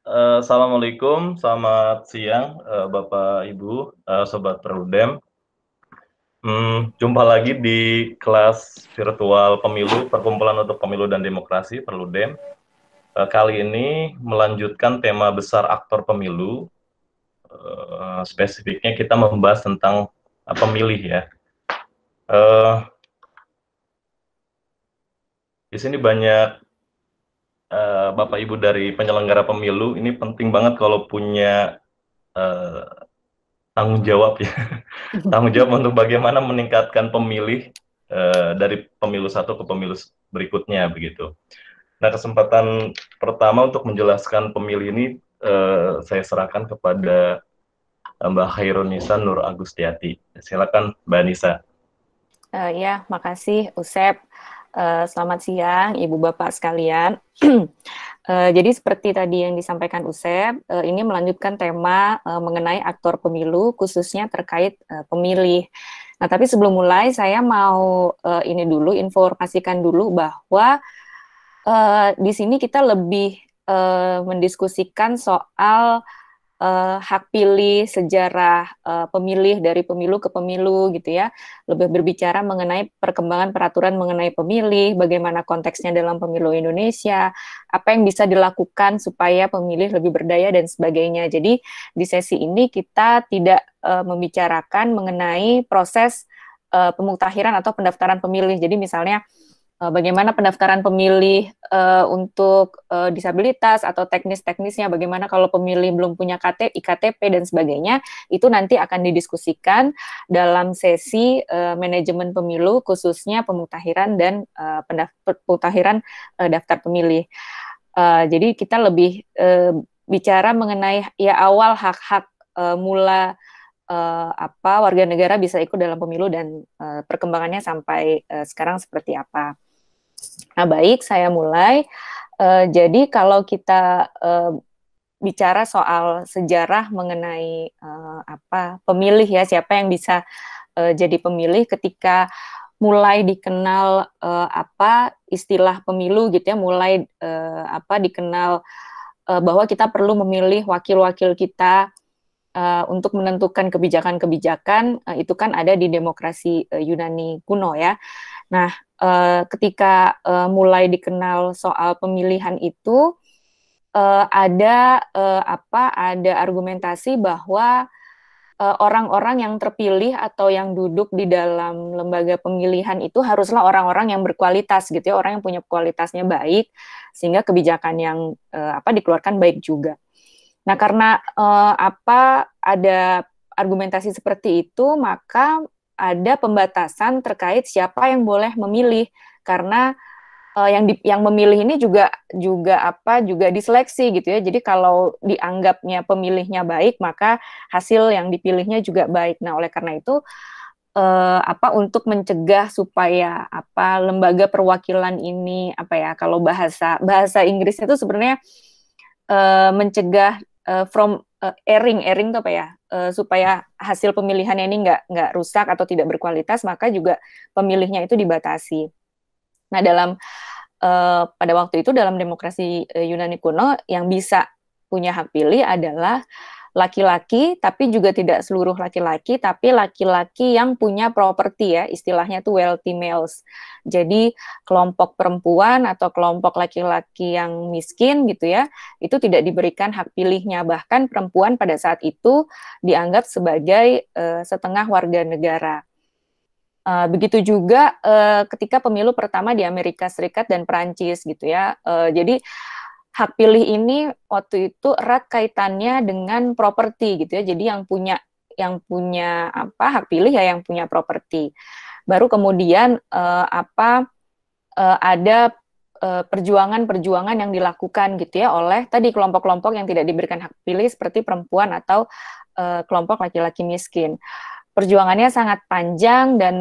Assalamualaikum, selamat siang, Bapak Ibu, Sobat Perludem. Jumpa lagi di kelas virtual pemilu, Perkumpulan untuk Pemilu dan Demokrasi, Perludem. Kali ini melanjutkan tema besar aktor pemilu, spesifiknya kita membahas tentang pemilih ya. Di sini banyak Bapak Ibu dari penyelenggara pemilu, ini penting banget kalau punya tanggung jawab ya. Tanggung jawab untuk bagaimana meningkatkan pemilih dari pemilu satu ke pemilu berikutnya begitu. Nah, kesempatan pertama untuk menjelaskan pemilih ini saya serahkan kepada Mbak Khairunisa Nur Agustiati. Silakan Mbak Nisa. Ya, makasih Usep. Selamat siang Ibu Bapak sekalian. Jadi seperti tadi yang disampaikan Usep, ini melanjutkan tema mengenai aktor pemilu, khususnya terkait pemilih. Nah, tapi sebelum mulai, saya mau informasikan dulu bahwa di sini kita lebih mendiskusikan soal hak pilih, sejarah pemilih dari pemilu ke pemilu gitu ya, lebih berbicara mengenai perkembangan peraturan mengenai pemilih, bagaimana konteksnya dalam pemilu Indonesia, apa yang bisa dilakukan supaya pemilih lebih berdaya dan sebagainya. Jadi di sesi ini kita tidak membicarakan mengenai proses pemuktahiran atau pendaftaran pemilih. Jadi misalnya bagaimana pendaftaran pemilih untuk disabilitas atau teknis-teknisnya, bagaimana kalau pemilih belum punya IKTP dan sebagainya, itu nanti akan didiskusikan dalam sesi manajemen pemilu, khususnya pemutahiran dan pemutahiran daftar pemilih. Jadi kita lebih bicara mengenai ya awal hak-hak mula warga negara bisa ikut dalam pemilu dan perkembangannya sampai sekarang seperti apa. Nah, baik, saya mulai. Jadi kalau kita bicara soal sejarah mengenai pemilih ya, siapa yang bisa jadi pemilih ketika mulai dikenal istilah pemilu gitu ya, mulai dikenal bahwa kita perlu memilih wakil-wakil kita untuk menentukan kebijakan-kebijakan, itu kan ada di demokrasi Yunani kuno ya. Nah, ketika mulai dikenal soal pemilihan itu, ada argumentasi bahwa orang-orang yang terpilih atau yang duduk di dalam lembaga pemilihan itu haruslah orang-orang yang berkualitas gitu ya, orang yang punya kualitasnya baik, sehingga kebijakan yang dikeluarkan baik juga. Nah, karena ada argumentasi seperti itu, maka ada pembatasan terkait siapa yang boleh memilih, karena yang memilih ini juga diseleksi gitu ya. Jadi kalau dianggapnya pemilihnya baik, maka hasil yang dipilihnya juga baik. Nah, oleh karena itu untuk mencegah supaya lembaga perwakilan ini kalau bahasa Inggrisnya itu sebenarnya mencegah erring itu supaya hasil pemilihannya ini nggak rusak atau tidak berkualitas, maka juga pemilihnya itu dibatasi. Nah, pada waktu itu dalam demokrasi Yunani kuno yang bisa punya hak pilih adalah laki-laki, tapi juga tidak seluruh laki-laki, tapi laki-laki yang punya properti ya, istilahnya itu wealthy males. Jadi kelompok perempuan atau kelompok laki-laki yang miskin gitu ya, itu tidak diberikan hak pilihnya. Bahkan perempuan pada saat itu dianggap sebagai setengah warga negara. Begitu juga ketika pemilu pertama di Amerika Serikat dan Perancis gitu ya. Jadi hak pilih ini waktu itu erat kaitannya dengan properti gitu ya. Jadi yang punya hak pilih ya yang punya properti. Baru kemudian ada perjuangan-perjuangan yang dilakukan gitu ya oleh tadi kelompok-kelompok yang tidak diberikan hak pilih seperti perempuan atau kelompok laki-laki miskin. Perjuangannya sangat panjang dan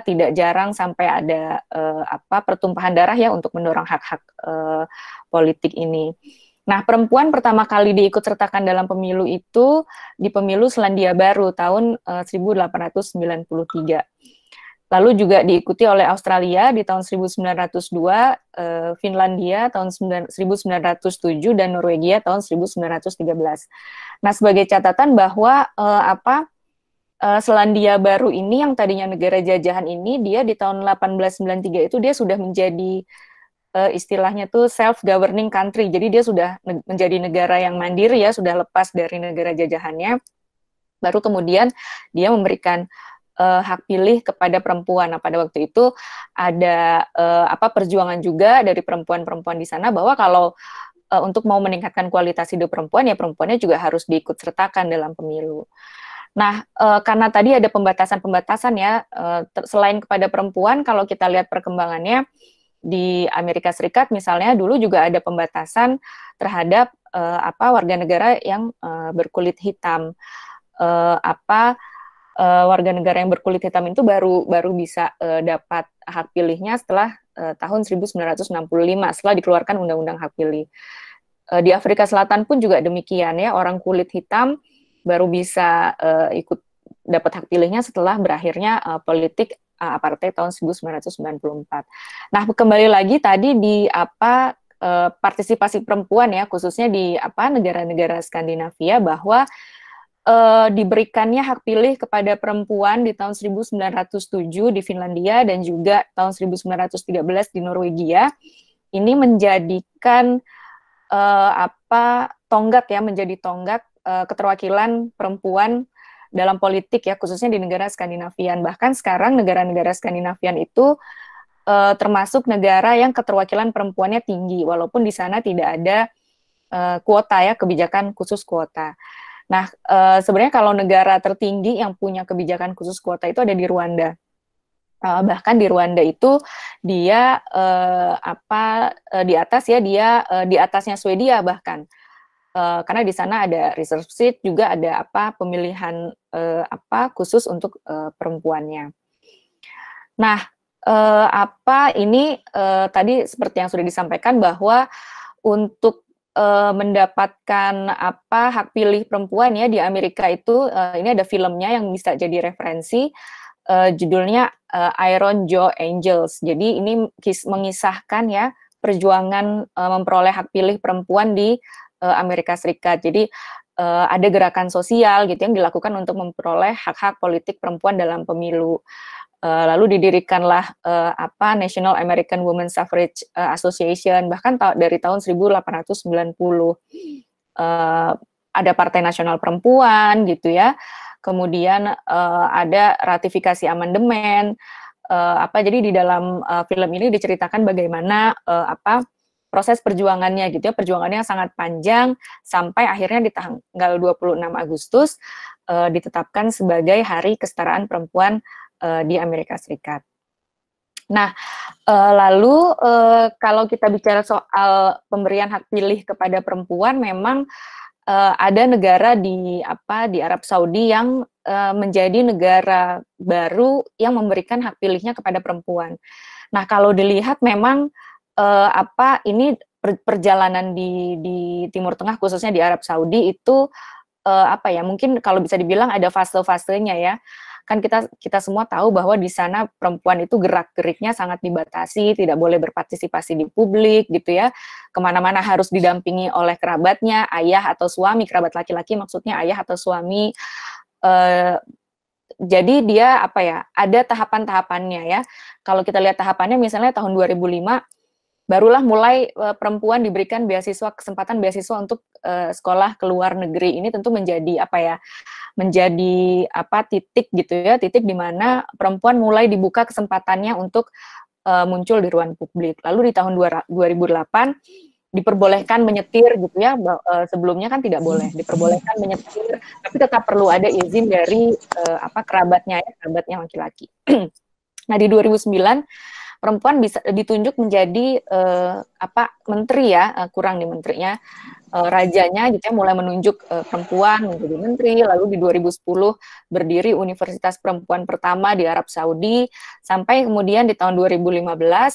tidak jarang sampai ada pertumpahan darah ya untuk mendorong hak-hak politik ini. Nah, perempuan pertama kali diikut sertakan dalam pemilu itu di pemilu Selandia Baru tahun 1893. Lalu juga diikuti oleh Australia di tahun 1902, Finlandia tahun 1907, dan Norwegia tahun 1913. Nah, sebagai catatan bahwa Selandia Baru ini yang tadinya negara jajahan ini, dia di tahun 1893 itu dia sudah menjadi istilahnya tuh self-governing country. Jadi dia sudah menjadi negara yang mandiri ya, sudah lepas dari negara jajahannya. Baru kemudian dia memberikan hak pilih kepada perempuan. Nah, pada waktu itu ada perjuangan juga dari perempuan-perempuan di sana bahwa kalau untuk mau meningkatkan kualitas hidup perempuan, ya perempuannya juga harus diikut sertakan dalam pemilu. Nah, karena tadi ada pembatasan-pembatasan ya, selain kepada perempuan, kalau kita lihat perkembangannya di Amerika Serikat misalnya, dulu juga ada pembatasan terhadap warga negara yang berkulit hitam. Warga negara yang berkulit hitam itu baru bisa dapat hak pilihnya setelah tahun 1965, setelah dikeluarkan Undang-Undang Hak Pilih. Di Afrika Selatan pun juga demikian ya, orang kulit hitam baru bisa ikut dapat hak pilihnya setelah berakhirnya politik apartheid tahun 1994. Nah, kembali lagi tadi di partisipasi perempuan ya, khususnya di negara-negara Skandinavia, bahwa diberikannya hak pilih kepada perempuan di tahun 1907 di Finlandia dan juga tahun 1913 di Norwegia. Ini menjadikan menjadi tonggak keterwakilan perempuan dalam politik ya, khususnya di negara Skandinavian. Bahkan sekarang negara-negara Skandinavian itu termasuk negara yang keterwakilan perempuannya tinggi, walaupun di sana tidak ada kuota ya, kebijakan khusus kuota. Nah, sebenarnya kalau negara tertinggi yang punya kebijakan khusus kuota itu ada di Rwanda. Bahkan di Rwanda itu dia di atas ya, dia di atasnya Swedia bahkan. Karena di sana ada reserve seat, juga ada pemilihan khusus untuk perempuannya. Nah, ini tadi seperti yang sudah disampaikan bahwa untuk mendapatkan hak pilih perempuan ya di Amerika itu, ini ada filmnya yang bisa jadi referensi, judulnya Iron Joe Angels. Jadi ini mengisahkan ya perjuangan memperoleh hak pilih perempuan di Amerika Serikat. Jadi ada gerakan sosial gitu yang dilakukan untuk memperoleh hak-hak politik perempuan dalam pemilu. Lalu didirikanlah National American Women Suffrage Association, bahkan dari tahun 1890. Ada Partai Nasional Perempuan gitu ya. Kemudian ada ratifikasi amandemen. Jadi di dalam film ini diceritakan bagaimana proses perjuangannya gitu ya, perjuangannya sangat panjang sampai akhirnya di tanggal 26 Agustus ditetapkan sebagai Hari Kesetaraan Perempuan di Amerika Serikat. Nah, lalu kalau kita bicara soal pemberian hak pilih kepada perempuan, memang ada negara di Arab Saudi yang menjadi negara baru yang memberikan hak pilihnya kepada perempuan. Nah, kalau dilihat memang ini perjalanan di Timur Tengah, khususnya di Arab Saudi itu mungkin kalau bisa dibilang ada fase-fasenya ya. Kan kita semua tahu bahwa di sana perempuan itu gerak-geriknya sangat dibatasi, tidak boleh berpartisipasi di publik gitu ya, kemana-mana harus didampingi oleh kerabatnya, ayah atau suami, kerabat laki-laki maksudnya ayah atau suami. Jadi dia ada tahapan-tahapannya ya. Kalau kita lihat tahapannya misalnya tahun 2005 barulah mulai perempuan diberikan kesempatan beasiswa untuk sekolah ke luar negeri. Ini tentu menjadi titik gitu ya, titik di mana perempuan mulai dibuka kesempatannya untuk muncul di ruang publik. Lalu di tahun 2008 diperbolehkan menyetir gitu ya, sebelumnya kan tidak boleh, diperbolehkan menyetir, tapi tetap perlu ada izin dari kerabatnya laki-laki. Nah, di 2009 perempuan bisa ditunjuk menjadi menteri ya, kurang nih menterinya, rajanya gitu ya, mulai menunjuk perempuan menjadi menteri. Lalu di 2010 berdiri Universitas Perempuan pertama di Arab Saudi, sampai kemudian di tahun 2015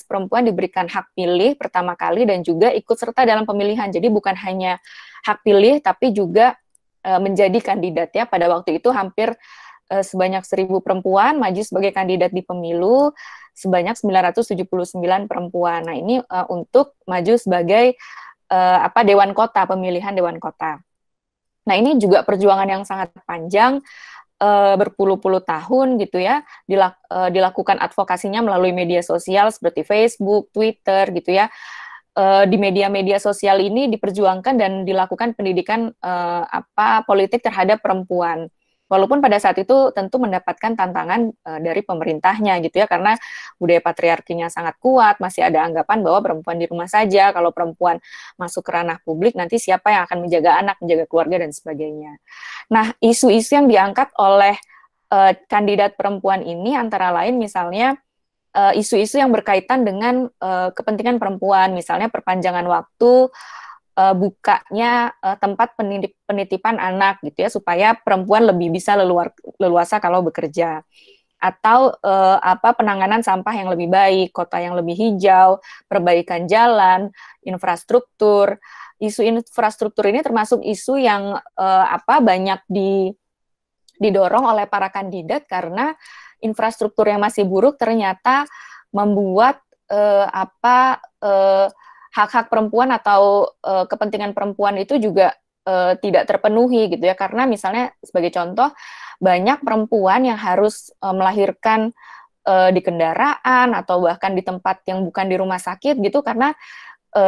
perempuan diberikan hak pilih pertama kali dan juga ikut serta dalam pemilihan. Jadi bukan hanya hak pilih tapi juga menjadi kandidat ya. Pada waktu itu hampir sebanyak 1.000 perempuan maju sebagai kandidat di pemilu, sebanyak 979 perempuan. Nah, ini untuk maju sebagai Dewan Kota, pemilihan Dewan Kota. Nah, ini juga perjuangan yang sangat panjang, berpuluh-puluh tahun gitu ya, dilakukan advokasinya melalui media sosial seperti Facebook, Twitter gitu ya. Di media-media sosial ini diperjuangkan dan dilakukan pendidikan politik terhadap perempuan. Walaupun pada saat itu tentu mendapatkan tantangan dari pemerintahnya gitu ya, karena budaya patriarkinya sangat kuat, masih ada anggapan bahwa perempuan di rumah saja, kalau perempuan masuk ke ranah publik nanti siapa yang akan menjaga anak, menjaga keluarga dan sebagainya. Nah, isu-isu yang diangkat oleh kandidat perempuan ini antara lain misalnya isu-isu yang berkaitan dengan kepentingan perempuan, misalnya perpanjangan waktu bukanya tempat penitipan anak gitu ya, supaya perempuan lebih bisa leluasa kalau bekerja, atau penanganan sampah yang lebih baik, kota yang lebih hijau, perbaikan jalan, infrastruktur. Isu infrastruktur ini termasuk isu yang banyak didorong oleh para kandidat karena infrastruktur yang masih buruk ternyata membuat hak-hak perempuan atau kepentingan perempuan itu juga tidak terpenuhi gitu ya, karena misalnya sebagai contoh banyak perempuan yang harus melahirkan di kendaraan atau bahkan di tempat yang bukan di rumah sakit gitu, karena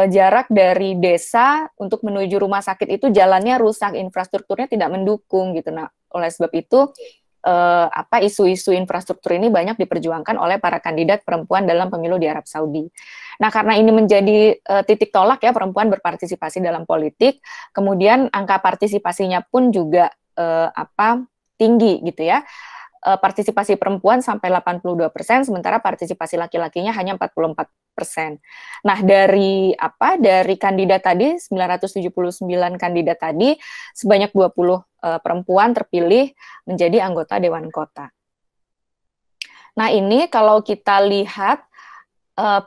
jarak dari desa untuk menuju rumah sakit itu jalannya rusak, infrastrukturnya tidak mendukung gitu. Nah, oleh sebab itu isu-isu infrastruktur ini banyak diperjuangkan oleh para kandidat perempuan dalam pemilu di Arab Saudi. Nah, karena ini menjadi titik tolak ya perempuan berpartisipasi dalam politik, kemudian angka partisipasinya pun juga tinggi gitu ya. Partisipasi perempuan sampai 82%, sementara partisipasi laki-lakinya hanya 44%. Nah, dari kandidat tadi, 979 kandidat tadi, sebanyak 20 perempuan terpilih menjadi anggota Dewan Kota. Nah, ini kalau kita lihat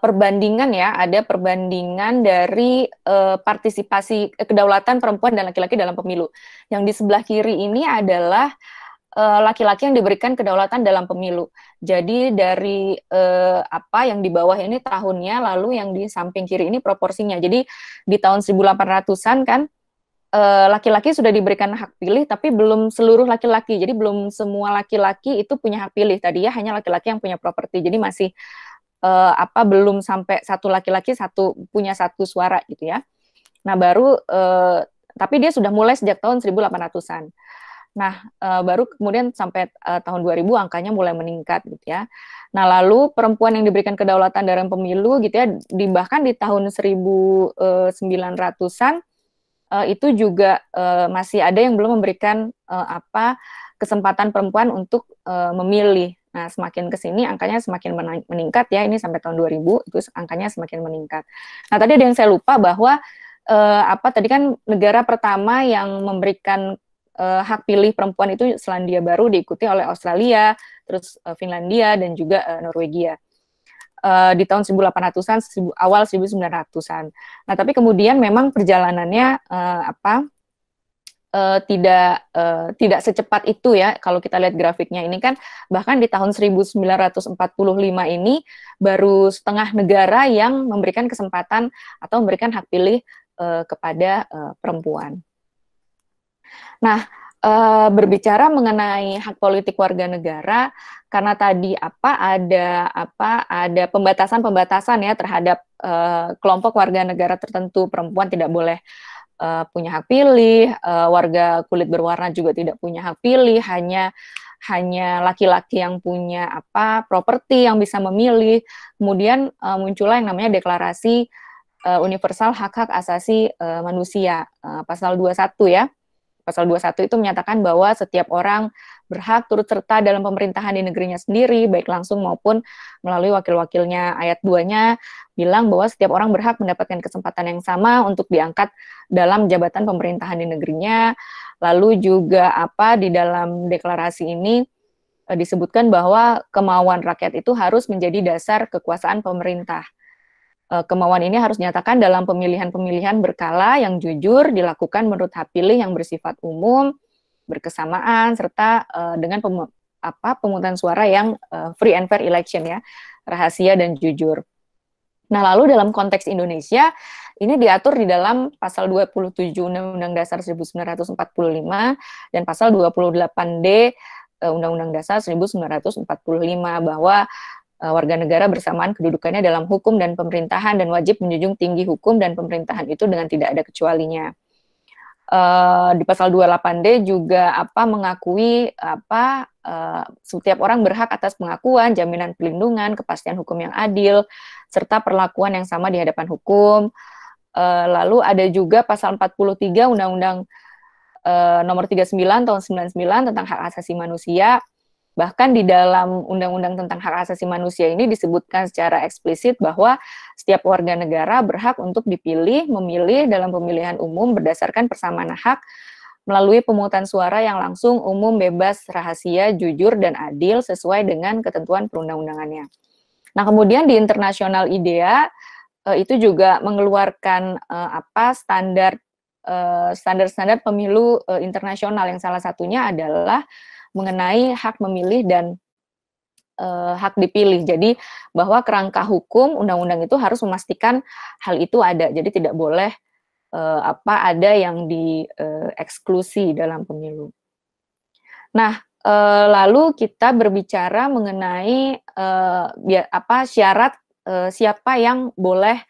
perbandingan ya, ada perbandingan dari partisipasi kedaulatan perempuan dan laki-laki dalam pemilu. Yang di sebelah kiri ini adalah laki-laki yang diberikan kedaulatan dalam pemilu. Jadi dari yang di bawah ini tahunnya, lalu yang di samping kiri ini proporsinya. Jadi di tahun 1800-an kan laki-laki sudah diberikan hak pilih, tapi belum seluruh laki-laki. Jadi belum semua laki-laki itu punya hak pilih. Tadi ya hanya laki-laki yang punya properti. Jadi masih belum sampai satu laki-laki punya satu suara gitu ya. Nah baru tapi dia sudah mulai sejak tahun 1800-an. Nah, baru kemudian sampai tahun 2000 angkanya mulai meningkat gitu ya. Nah, lalu perempuan yang diberikan kedaulatan dalam pemilu gitu ya, bahkan di tahun 1900-an itu juga masih ada yang belum memberikan kesempatan perempuan untuk memilih. Nah, semakin ke sini angkanya semakin meningkat ya, ini sampai tahun 2000 itu angkanya semakin meningkat. Nah, tadi ada yang saya lupa bahwa tadi kan negara pertama yang memberikan hak pilih perempuan itu Selandia Baru, diikuti oleh Australia, terus Finlandia dan juga Norwegia di tahun 1800-an, awal 1900-an. Nah, tapi kemudian memang perjalanannya tidak secepat itu ya. Kalau kita lihat grafiknya ini kan bahkan di tahun 1945 ini baru setengah negara yang memberikan kesempatan atau memberikan hak pilih kepada perempuan. Nah, berbicara mengenai hak politik warga negara, karena tadi ada pembatasan-pembatasan ya terhadap kelompok warga negara tertentu, perempuan tidak boleh punya hak pilih, warga kulit berwarna juga tidak punya hak pilih, hanya laki-laki yang punya properti yang bisa memilih. Kemudian muncullah yang namanya Deklarasi Universal Hak-Hak Asasi Manusia, pasal 21 ya. Pasal 21 itu menyatakan bahwa setiap orang berhak turut serta dalam pemerintahan di negerinya sendiri, baik langsung maupun melalui wakil-wakilnya. Ayat 2-nya bilang bahwa setiap orang berhak mendapatkan kesempatan yang sama untuk diangkat dalam jabatan pemerintahan di negerinya. Lalu juga di dalam deklarasi ini disebutkan bahwa kemauan rakyat itu harus menjadi dasar kekuasaan pemerintah. Kemauan ini harus dinyatakan dalam pemilihan-pemilihan berkala yang jujur, dilakukan menurut hak pilih yang bersifat umum, berkesamaan, serta dengan pemungutan suara yang free and fair election ya, rahasia dan jujur. Nah, lalu dalam konteks Indonesia, ini diatur di dalam pasal 27 Undang-Undang Dasar 1945 dan pasal 28D Undang-Undang Dasar 1945 bahwa warga negara bersamaan kedudukannya dalam hukum dan pemerintahan dan wajib menjunjung tinggi hukum dan pemerintahan itu dengan tidak ada kecualinya. Di pasal 28D juga mengakui setiap orang berhak atas pengakuan, jaminan perlindungan, kepastian hukum yang adil, serta perlakuan yang sama di hadapan hukum. Lalu ada juga pasal 43 Undang-Undang nomor 39 tahun 99 tentang hak asasi manusia. Bahkan di dalam Undang-Undang tentang hak asasi manusia ini disebutkan secara eksplisit bahwa setiap warga negara berhak untuk dipilih, memilih dalam pemilihan umum berdasarkan persamaan hak melalui pemungutan suara yang langsung, umum, bebas, rahasia, jujur, dan adil sesuai dengan ketentuan perundang-undangannya. Nah, kemudian di internasional IDEA itu juga mengeluarkan standar-standar pemilu internasional yang salah satunya adalah mengenai hak memilih dan hak dipilih. Jadi bahwa kerangka hukum undang-undang itu harus memastikan hal itu ada. Jadi tidak boleh ada yang dieksklusi dalam pemilu. Nah, lalu kita berbicara mengenai syarat siapa yang boleh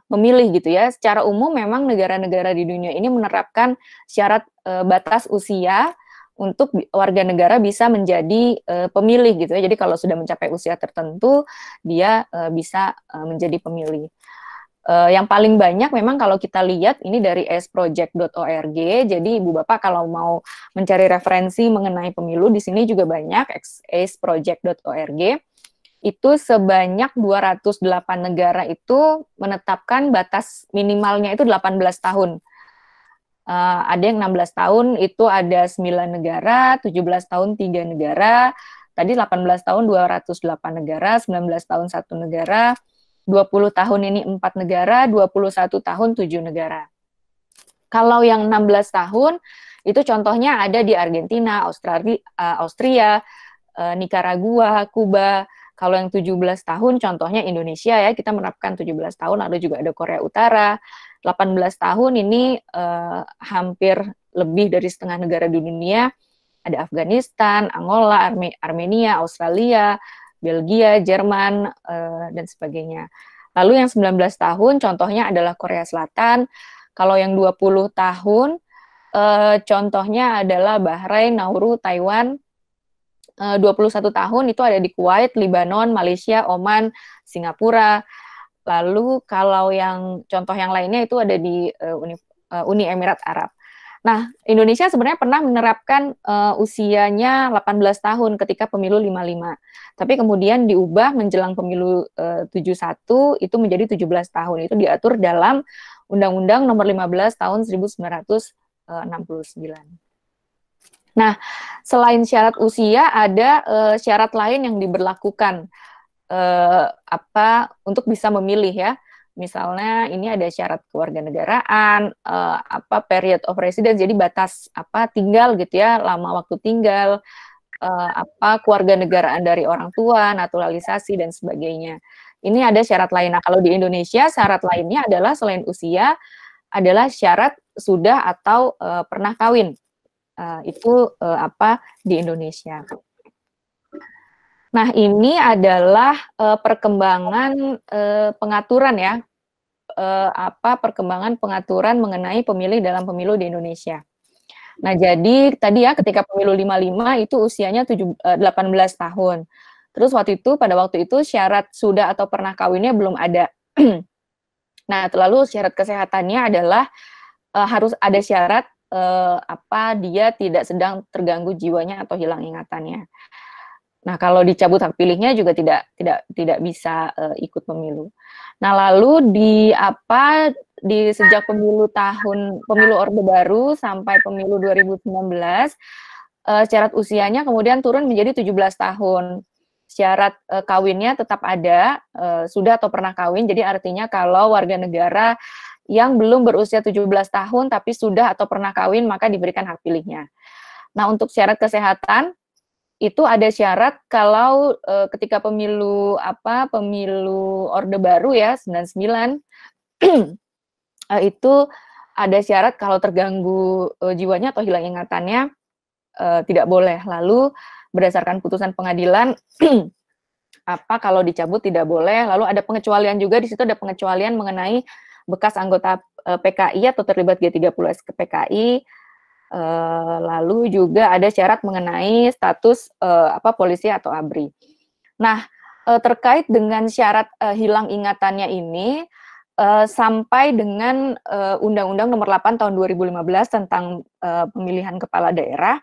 memilih gitu ya. Secara umum memang negara-negara di dunia ini menerapkan syarat batas usia untuk warga negara bisa menjadi pemilih gitu ya. Jadi kalau sudah mencapai usia tertentu, dia bisa menjadi pemilih. Yang paling banyak memang kalau kita lihat ini dari aceproject.org. Jadi Ibu Bapak kalau mau mencari referensi mengenai pemilu di sini juga banyak aceproject.org. Itu sebanyak 208 negara itu menetapkan batas minimalnya itu 18 tahun. Ada yang 16 tahun, itu ada 9 negara, 17 tahun 3 negara, tadi 18 tahun 208 negara, 19 tahun 1 negara, 20 tahun ini 4 negara, 21 tahun 7 negara. Kalau yang 16 tahun, itu contohnya ada di Argentina, Austria, Nicaragua, Kuba. Kalau yang 17 tahun, contohnya Indonesia ya, kita menerapkan 17 tahun, lalu juga ada Korea Utara. 18 tahun ini hampir lebih dari setengah negara di dunia, ada Afghanistan, Angola, Armenia, Australia, Belgia, Jerman, dan sebagainya. Lalu yang 19 tahun, contohnya adalah Korea Selatan. Kalau yang 20 tahun, contohnya adalah Bahrain, Nauru, Taiwan. 21 tahun itu ada di Kuwait, Lebanon, Malaysia, Oman, Singapura. Lalu kalau yang contoh yang lainnya itu ada di Uni Emirat Arab. Nah, Indonesia sebenarnya pernah menerapkan usianya 18 tahun ketika pemilu 55. Tapi kemudian diubah menjelang pemilu 71 itu menjadi 17 tahun. Itu diatur dalam Undang-Undang Nomor 15 tahun 1969. Nah, selain syarat usia ada syarat lain yang diberlakukan untuk bisa memilih ya. Misalnya ini ada syarat kewarganegaraan, period of residence, jadi batas tinggal gitu ya, lama waktu tinggal, kewarganegaraan dari orang tua, naturalisasi dan sebagainya. Ini ada syarat lain. Nah, kalau di Indonesia syarat lainnya adalah selain usia adalah syarat sudah atau pernah kawin. Itu di Indonesia. Nah, ini adalah perkembangan pengaturan ya, perkembangan pengaturan mengenai pemilih dalam pemilu di Indonesia. Nah, jadi tadi ya ketika pemilu 55 itu usianya 18 tahun. Terus pada waktu itu syarat sudah atau pernah kawinnya belum ada. Nah, lalu syarat kesehatannya adalah harus ada syarat dia tidak sedang terganggu jiwanya atau hilang ingatannya. Nah, kalau dicabut hak pilihnya juga tidak bisa ikut pemilu. Nah, lalu di sejak pemilu Orde Baru sampai pemilu 2019 syarat usianya kemudian turun menjadi 17 tahun. Syarat kawinnya tetap ada, sudah atau pernah kawin. Jadi artinya kalau warga negara yang belum berusia 17 tahun tapi sudah atau pernah kawin maka diberikan hak pilihnya. Nah, untuk syarat kesehatan itu ada syarat kalau ketika pemilu Orde Baru ya 99 itu ada syarat kalau terganggu jiwanya atau hilang ingatannya tidak boleh. Lalu berdasarkan putusan pengadilan kalau dicabut tidak boleh. Lalu ada pengecualian juga, di situ ada pengecualian mengenai bekas anggota PKI atau terlibat G30S ke PKI. Lalu juga ada syarat mengenai status polisi atau ABRI. Nah, terkait dengan syarat hilang ingatannya ini sampai dengan Undang-Undang Nomor 8 Tahun 2015 tentang pemilihan kepala daerah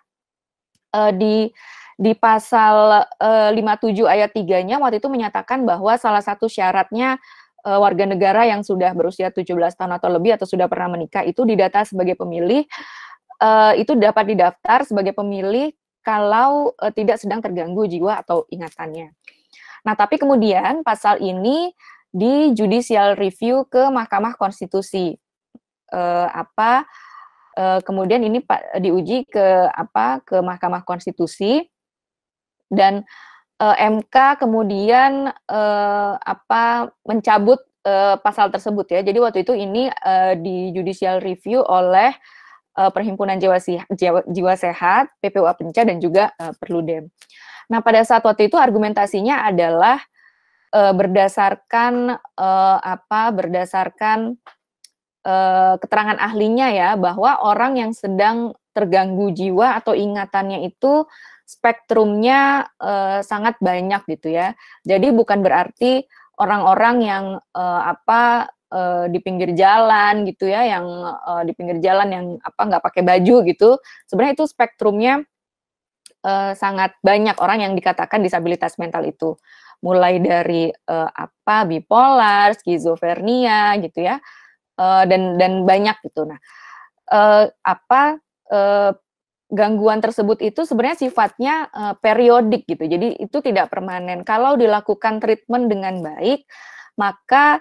di pasal 57 ayat 3-nya waktu itu menyatakan bahwa salah satu syaratnya warga negara yang sudah berusia 17 tahun atau lebih atau sudah pernah menikah itu didata sebagai pemilih, itu dapat didaftar sebagai pemilih kalau tidak sedang terganggu jiwa atau ingatannya. Nah, tapi kemudian pasal ini di judicial review ke Mahkamah Konstitusi. Kemudian ini diuji ke Mahkamah Konstitusi dan MK kemudian mencabut pasal tersebut ya. Jadi waktu itu ini di judicial review oleh Perhimpunan Jiwa Sehat, PPU Appenca dan juga Perludem. Nah, pada saat waktu itu argumentasinya adalah berdasarkan keterangan ahlinya ya, bahwa orang yang sedang terganggu jiwa atau ingatannya itu spektrumnya sangat banyak gitu ya. Jadi bukan berarti orang-orang yang di pinggir jalan gitu ya, yang di pinggir jalan yang nggak pakai baju gitu, sebenarnya itu spektrumnya sangat banyak orang yang dikatakan disabilitas mental itu, mulai dari bipolar, skizofrenia gitu ya, dan banyak gitu. Nah, gangguan tersebut itu sebenarnya sifatnya periodik gitu, jadi itu tidak permanen. Kalau dilakukan treatment dengan baik, maka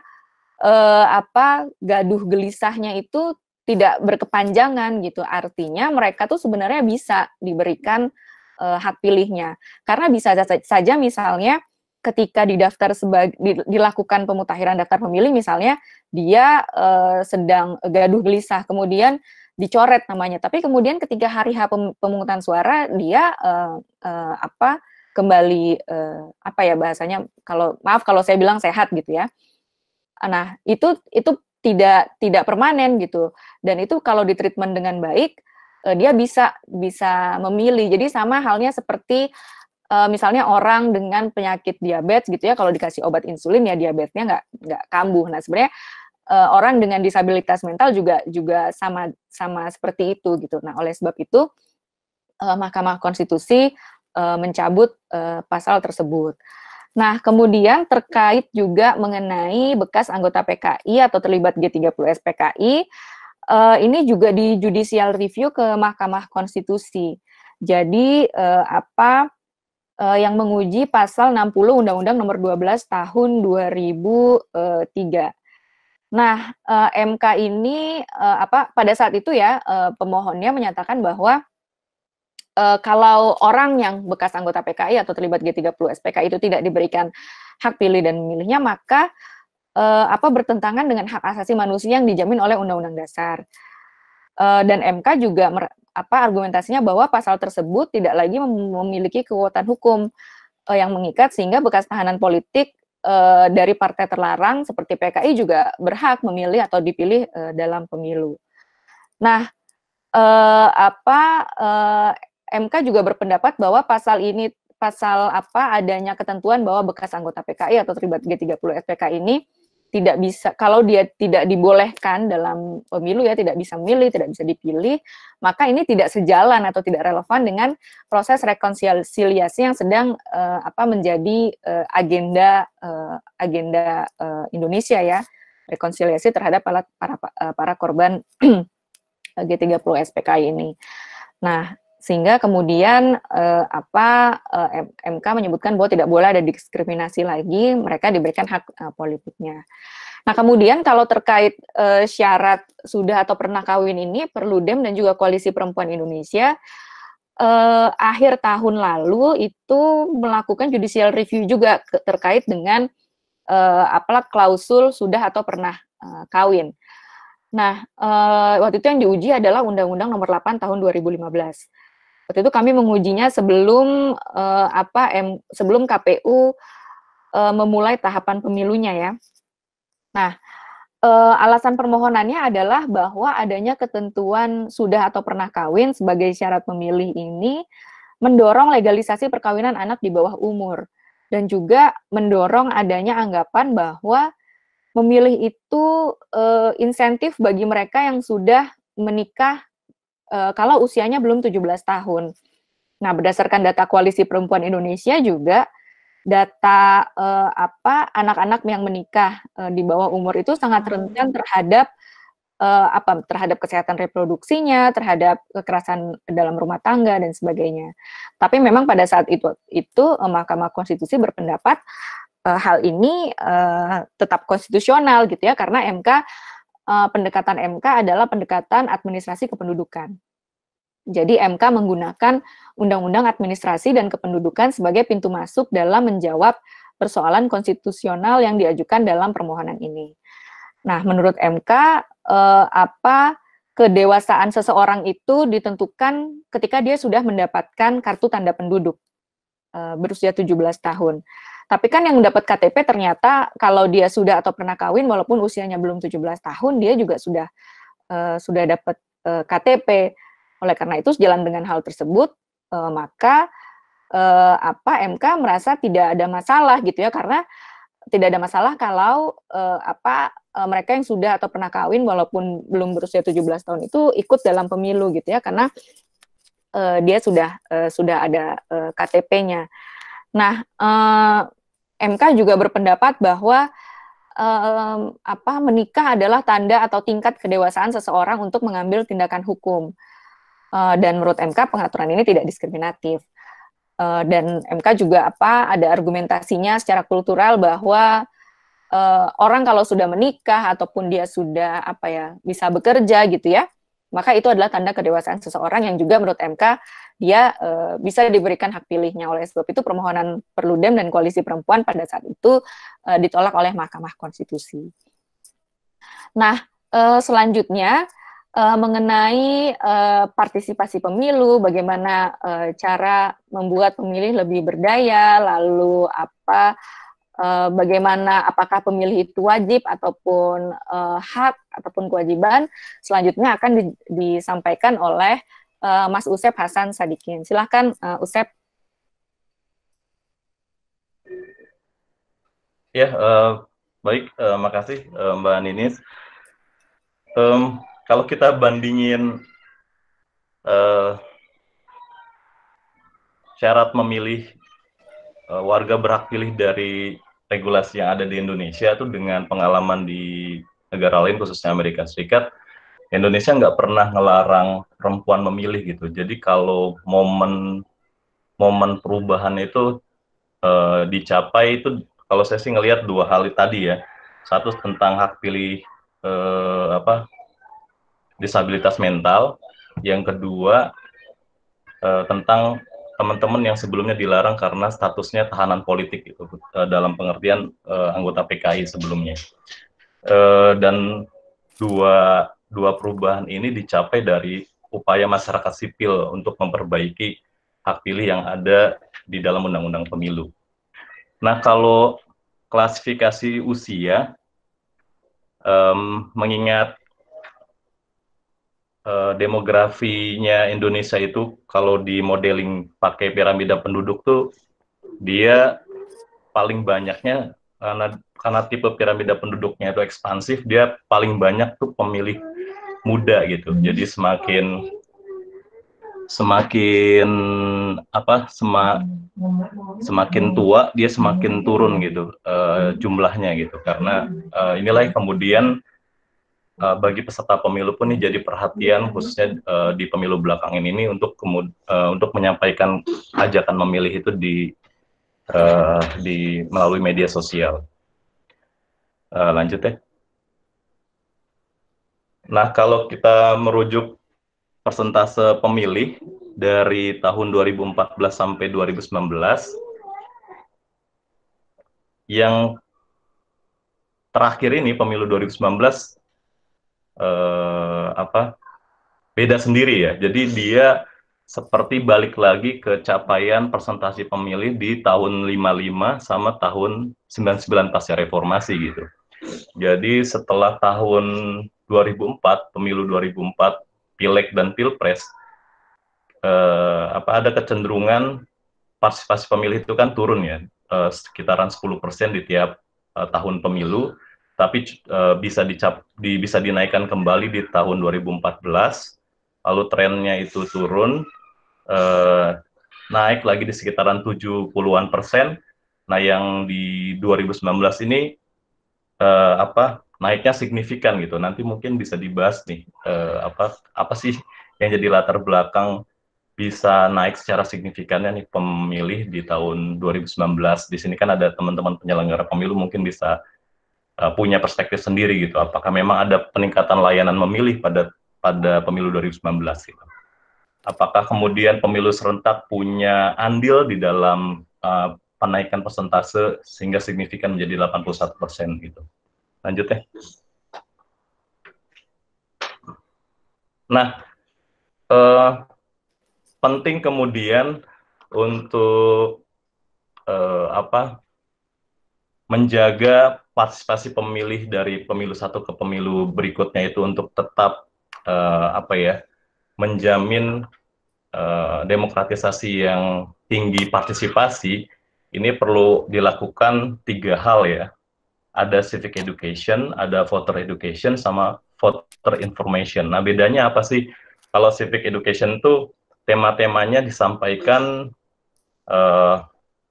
gaduh gelisahnya itu tidak berkepanjangan gitu. Artinya mereka tuh sebenarnya bisa diberikan hak pilihnya. Karena bisa saja misalnya ketika dilakukan pemutakhiran daftar pemilih misalnya dia sedang gaduh gelisah, kemudian dicoret namanya. Tapi kemudian ketika hari H pemungutan suara dia kembali bahasanya, kalau saya bilang sehat gitu ya. Nah, itu tidak permanen gitu. Dan itu kalau ditreatment dengan baik, dia bisa memilih. Jadi sama halnya seperti misalnya orang dengan penyakit diabetes gitu ya, kalau dikasih obat insulin ya diabetesnya nggak kambuh. Nah, sebenarnya orang dengan disabilitas mental juga sama seperti itu gitu. Nah, oleh sebab itu Mahkamah Konstitusi mencabut pasal tersebut. Nah, kemudian terkait juga mengenai bekas anggota PKI atau terlibat G30S PKI, ini juga di judicial review ke Mahkamah Konstitusi. Jadi yang menguji pasal 60 Undang-Undang Nomor 12 Tahun 2003. Nah, MK ini pada saat itu ya pemohonnya menyatakan bahwa kalau orang yang bekas anggota PKI atau terlibat G30S PKI itu tidak diberikan hak pilih dan memilihnya, maka bertentangan dengan hak asasi manusia yang dijamin oleh Undang-Undang Dasar. Dan MK juga argumentasinya bahwa pasal tersebut tidak lagi memiliki kekuatan hukum yang mengikat, sehingga bekas tahanan politik dari partai terlarang seperti PKI juga berhak memilih atau dipilih dalam pemilu. Nah, MK juga berpendapat bahwa pasal adanya ketentuan bahwa bekas anggota PKI atau terlibat G30S PKI ini tidak bisa, kalau dia tidak dibolehkan dalam pemilu ya, tidak bisa memilih, tidak bisa dipilih, maka ini tidak sejalan atau tidak relevan dengan proses rekonsiliasi yang sedang menjadi agenda Indonesia ya, rekonsiliasi terhadap para korban G30S PKI ini. Nah, sehingga kemudian MK menyebutkan bahwa tidak boleh ada diskriminasi lagi, mereka diberikan hak politiknya. Nah, kemudian kalau terkait syarat sudah atau pernah kawin ini, Perludem dan juga Koalisi Perempuan Indonesia akhir tahun lalu itu melakukan judicial review juga terkait dengan apalah klausul sudah atau pernah kawin. Nah, waktu itu yang diuji adalah Undang-Undang Nomor 8 Tahun 2015. Waktu itu kami mengujinya sebelum sebelum KPU memulai tahapan pemilunya ya. Nah, alasan permohonannya adalah bahwa adanya ketentuan sudah atau pernah kawin sebagai syarat memilih ini mendorong legalisasi perkawinan anak di bawah umur dan juga mendorong adanya anggapan bahwa memilih itu insentif bagi mereka yang sudah menikah kalau usianya belum 17 tahun. Nah, berdasarkan data Koalisi Perempuan Indonesia juga data anak-anak yang menikah di bawah umur itu sangat rentan terhadap terhadap kesehatan reproduksinya, terhadap kekerasan dalam rumah tangga dan sebagainya. Tapi memang pada saat itu Mahkamah Konstitusi berpendapat hal ini tetap konstitusional gitu ya, karena pendekatan MK adalah pendekatan administrasi kependudukan. Jadi MK menggunakan Undang-Undang Administrasi dan Kependudukan sebagai pintu masuk dalam menjawab persoalan konstitusional yang diajukan dalam permohonan ini. Nah, menurut MK, kedewasaan seseorang itu ditentukan ketika dia sudah mendapatkan kartu tanda penduduk berusia 17 tahun. Tapi kan yang mendapat KTP ternyata kalau dia sudah atau pernah kawin walaupun usianya belum 17 tahun, dia juga sudah dapat KTP. Oleh karena itu, sejalan dengan hal tersebut, maka MK merasa tidak ada masalah gitu ya, karena tidak ada masalah kalau mereka yang sudah atau pernah kawin walaupun belum berusia 17 tahun itu ikut dalam pemilu gitu ya, karena dia sudah ada KTP-nya. Nah, MK juga berpendapat bahwa menikah adalah tanda atau tingkat kedewasaan seseorang untuk mengambil tindakan hukum. Dan menurut MK pengaturan ini tidak diskriminatif. Dan MK juga ada argumentasinya secara kultural bahwa orang kalau sudah menikah ataupun dia sudah bisa bekerja gitu ya, maka itu adalah tanda kedewasaan seseorang yang juga menurut MK dia bisa diberikan hak pilihnya. Oleh sebab itu permohonan Perludem dan Koalisi Perempuan pada saat itu ditolak oleh Mahkamah Konstitusi. Nah, selanjutnya mengenai partisipasi pemilu, bagaimana cara membuat pemilih lebih berdaya, lalu bagaimana apakah pemilih itu wajib ataupun hak ataupun kewajiban, selanjutnya akan disampaikan oleh Mas Usep Hasan Sadikin. Silahkan Usep. Ya, baik, makasih Mbak Ninis. Kalau kita bandingin syarat memilih warga berhak pilih dari regulasi yang ada di Indonesia itu dengan pengalaman di negara lain khususnya Amerika Serikat, Indonesia nggak pernah ngelarang perempuan memilih gitu. Jadi kalau momen perubahan itu dicapai itu, kalau saya sih ngelihat dua hal tadi ya. Satu tentang hak pilih disabilitas mental, yang kedua tentang teman-teman yang sebelumnya dilarang karena statusnya tahanan politik gitu, dalam pengertian anggota PKI sebelumnya. Dan dua perubahan ini dicapai dari upaya masyarakat sipil untuk memperbaiki hak pilih yang ada di dalam Undang-Undang Pemilu. Nah, kalau klasifikasi usia, mengingat demografinya Indonesia itu kalau di modeling pakai piramida penduduk tuh dia paling banyaknya karena tipe piramida penduduknya itu ekspansif, dia paling banyak tuh pemilih muda gitu. Jadi semakin tua dia semakin turun gitu jumlahnya gitu, karena inilah yang kemudian bagi peserta pemilu pun ini jadi perhatian khususnya di pemilu belakangan ini untuk menyampaikan ajakan memilih itu melalui media sosial. Lanjut ya. Nah, kalau kita merujuk persentase pemilih dari tahun 2014 sampai 2019, yang terakhir ini pemilu 2019 beda sendiri ya. Jadi dia seperti balik lagi ke capaian persentase pemilih di tahun 55 sama tahun 99 pasca reformasi gitu. Jadi setelah tahun 2004, pemilu 2004, Pileg dan Pilpres, ada kecenderungan partisipasi pemilih itu kan turun ya, sekitaran 10% di tiap tahun pemilu, tapi bisa dinaikkan kembali di tahun 2014, lalu trennya itu turun, naik lagi di sekitaran 70-an%. Nah, yang di 2019 ini naiknya signifikan gitu. Nanti mungkin bisa dibahas nih, apa sih yang jadi latar belakang bisa naik secara signifikannya nih pemilih di tahun 2019. Di sini kan ada teman-teman penyelenggara pemilu mungkin bisa punya perspektif sendiri gitu. Apakah memang ada peningkatan layanan memilih pada pemilu 2019 gitu. Apakah kemudian pemilu serentak punya andil di dalam penaikan persentase sehingga signifikan menjadi 81% gitu. Lanjut ya. Nah, penting kemudian untuk menjaga partisipasi pemilih dari pemilu satu ke pemilu berikutnya itu untuk tetap menjamin demokratisasi yang tinggi partisipasi. Ini perlu dilakukan 3 hal ya. Ada civic education, ada voter education, sama voter information. Nah, bedanya apa sih? Kalau civic education itu tema-temanya disampaikan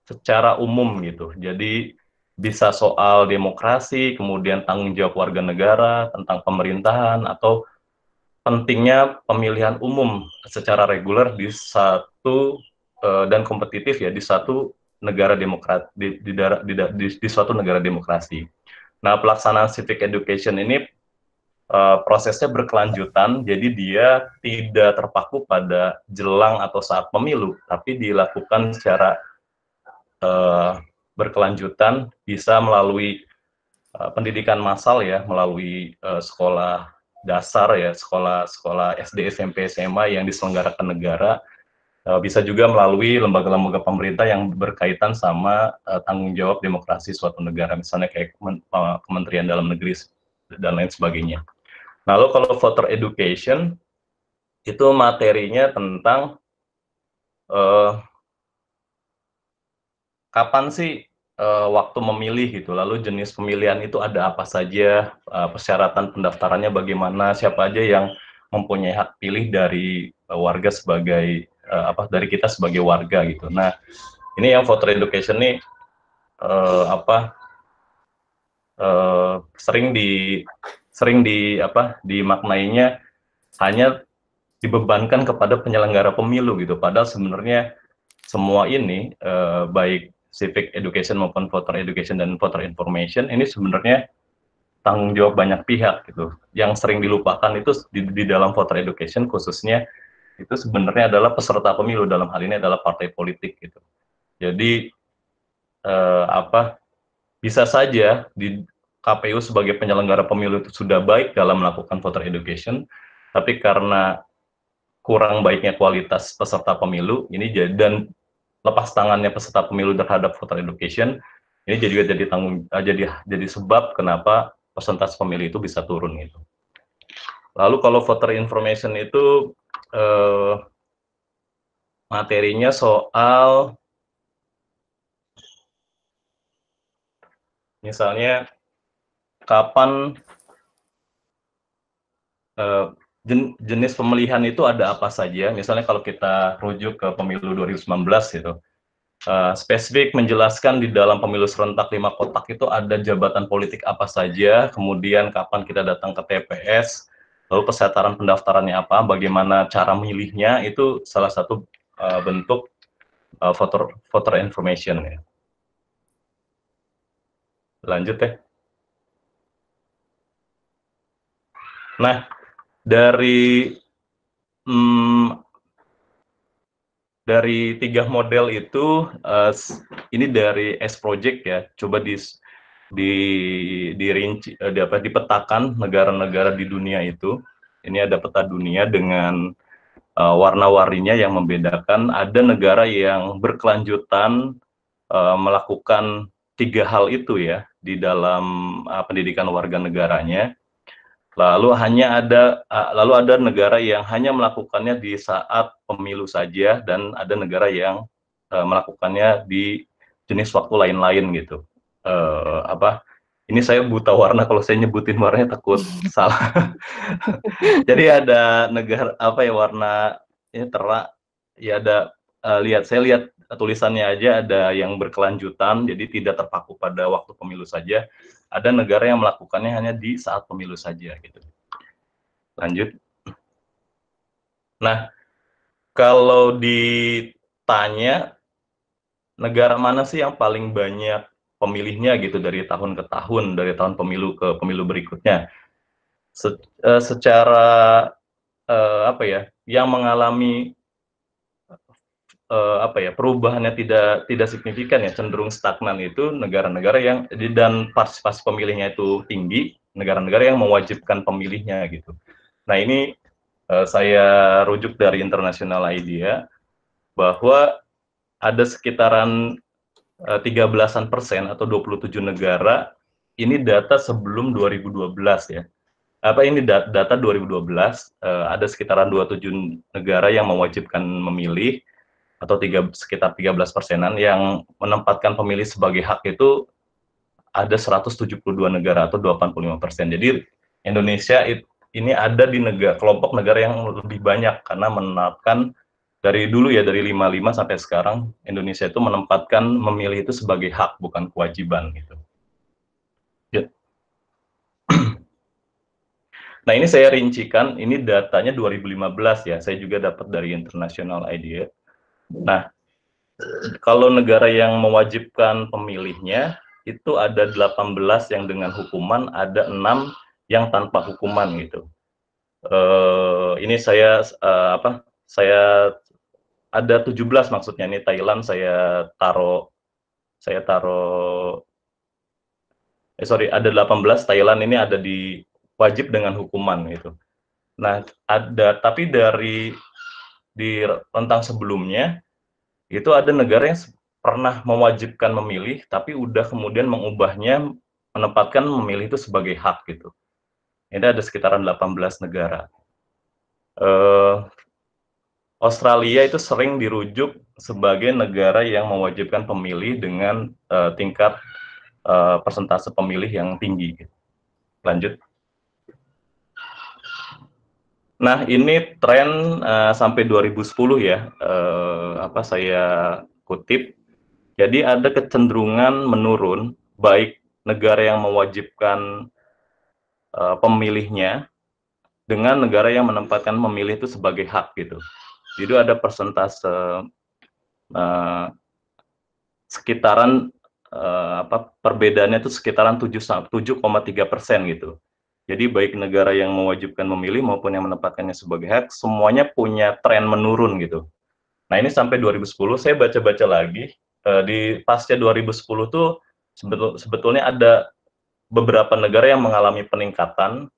secara umum gitu. Jadi bisa soal demokrasi, kemudian tanggung jawab warga negara, tentang pemerintahan, atau pentingnya pemilihan umum secara reguler di satu dan kompetitif ya di satu negara demokrat di suatu negara demokrasi. Nah, pelaksanaan civic education ini prosesnya berkelanjutan, jadi dia tidak terpaku pada jelang atau saat pemilu, tapi dilakukan secara berkelanjutan, bisa melalui pendidikan massal ya, melalui sekolah dasar ya, sekolah SD, SMP, SMA yang diselenggarakan negara, bisa juga melalui lembaga-lembaga pemerintah yang berkaitan sama tanggung jawab demokrasi suatu negara, misalnya kayak Kementerian Dalam Negeri dan lain sebagainya. Lalu kalau voter education itu materinya tentang kapan sih waktu memilih gitu, lalu jenis pemilihan itu ada apa saja, persyaratan pendaftarannya bagaimana, siapa aja yang mempunyai hak pilih dari warga sebagai dari kita sebagai warga gitu. Nah, ini yang voter education nih uh, apa uh, sering di sering di dimaknainya hanya dibebankan kepada penyelenggara pemilu gitu. Padahal sebenarnya semua ini baik civic education maupun voter education dan voter information ini sebenarnya tanggung jawab banyak pihak gitu. Yang sering dilupakan itu di dalam voter education khususnya itu sebenarnya adalah peserta pemilu, dalam hal ini adalah partai politik gitu. Jadi bisa saja di KPU sebagai penyelenggara pemilu itu sudah baik dalam melakukan voter education, tapi karena kurang baiknya kualitas peserta pemilu ini dan lepas tangannya peserta pemilu terhadap voter education ini jadi sebab kenapa persentase pemilih itu bisa turun gitu. Lalu kalau voter information itu materinya soal misalnya kapan jenis pemilihan itu ada apa saja. Misalnya kalau kita rujuk ke pemilu 2019 gitu, spesifik menjelaskan di dalam pemilu serentak 5 kotak itu ada jabatan politik apa saja, kemudian kapan kita datang ke TPS, lalu persyarat pendaftarannya apa, bagaimana cara milihnya, itu salah satu bentuk voter information ya. Lanjut ya. Nah, dari dari 3 model itu, ini dari S Project ya, coba dirinci, dipetakan negara-negara di dunia itu. Ini ada peta dunia dengan warna-warninya yang membedakan. Ada negara yang berkelanjutan melakukan 3 hal itu ya di dalam pendidikan warga negaranya. Lalu ada negara yang hanya melakukannya di saat pemilu saja, dan ada negara yang melakukannya di jenis waktu lain-lain gitu. Ini saya buta warna, kalau saya nyebutin warnanya takut salah. Jadi ada negara warna ini ya ada, saya lihat tulisannya aja ada yang berkelanjutan, jadi tidak terpaku pada waktu pemilu saja. Ada negara yang melakukannya hanya di saat pemilu saja gitu. Lanjut. Nah, kalau ditanya negara mana sih yang paling banyak pemilihnya gitu dari tahun ke tahun, dari tahun pemilu ke pemilu berikutnya. Secara yang mengalami perubahannya tidak signifikan ya, cenderung stagnan, itu negara-negara yang dan partisipasi pemilihnya itu tinggi, negara-negara yang mewajibkan pemilihnya gitu. Nah, ini saya rujuk dari International IDEA bahwa ada sekitaran 13% atau 27 negara, ini data sebelum 2012 ya. Ini data 2012, ada sekitaran 27 negara yang mewajibkan memilih, atau sekitar 13%-an yang menempatkan pemilih sebagai hak. Itu ada 172 negara atau 85%. Jadi Indonesia ini ada di kelompok negara yang lebih banyak, karena menerapkan dari dulu ya, dari 55 sampai sekarang, Indonesia itu menempatkan memilih itu sebagai hak, bukan kewajiban gitu. Ya. Nah, ini saya rincikan, ini datanya 2015 ya, saya juga dapat dari International IDEA. Nah, kalau negara yang mewajibkan pemilihnya, itu ada 18 yang dengan hukuman, ada 6 yang tanpa hukuman gitu. Ini saya ada 17 maksudnya, ini Thailand saya taruh ada 18, Thailand ini ada di wajib dengan hukuman gitu. Nah, tapi di rentang sebelumnya itu ada negara yang pernah mewajibkan memilih, tapi udah kemudian mengubahnya, menempatkan memilih itu sebagai hak gitu. Ini ada sekitaran 18 negara. Australia itu sering dirujuk sebagai negara yang mewajibkan pemilih dengan tingkat persentase pemilih yang tinggi. Lanjut. Nah, ini tren sampai 2010 ya, saya kutip. Jadi ada kecenderungan menurun, baik negara yang mewajibkan pemilihnya dengan negara yang menempatkan memilih itu sebagai hak gitu. Jadi ada persentase sekitaran perbedaannya itu sekitaran 7,3% gitu. Jadi baik negara yang mewajibkan memilih maupun yang menempatkannya sebagai hak, semuanya punya tren menurun gitu. Nah, ini sampai 2010, saya baca-baca lagi, di pasca 2010 tuh sebetulnya ada beberapa negara yang mengalami peningkatan,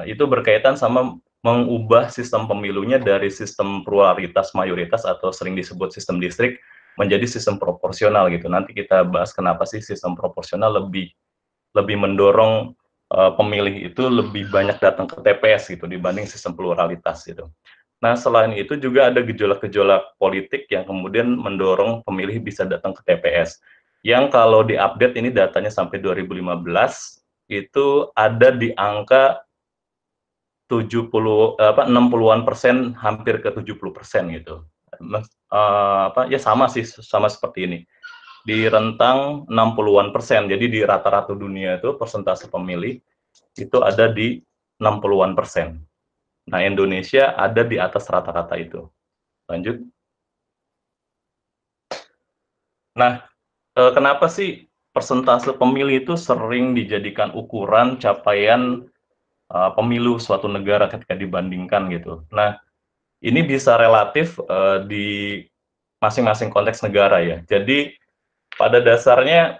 itu berkaitan sama mengubah sistem pemilunya dari sistem pluralitas mayoritas atau sering disebut sistem distrik menjadi sistem proporsional gitu. Nanti kita bahas kenapa sih sistem proporsional lebih mendorong pemilih itu lebih banyak datang ke TPS gitu dibanding sistem pluralitas gitu. Nah, selain itu juga ada gejolak-gejolak politik yang kemudian mendorong pemilih bisa datang ke TPS. Yang kalau diupdate ini datanya sampai 2015, itu ada di angka 60-an%, hampir ke 70% gitu. Ya sama sih, sama seperti ini. Di rentang 60-an%, jadi di rata-rata dunia itu persentase pemilih itu ada di 60-an%. Nah, Indonesia ada di atas rata-rata itu. Lanjut. Nah, kenapa sih persentase pemilih itu sering dijadikan ukuran capaian pemilu suatu negara ketika dibandingkan gitu. Nah, ini bisa relatif di masing-masing konteks negara ya. Jadi pada dasarnya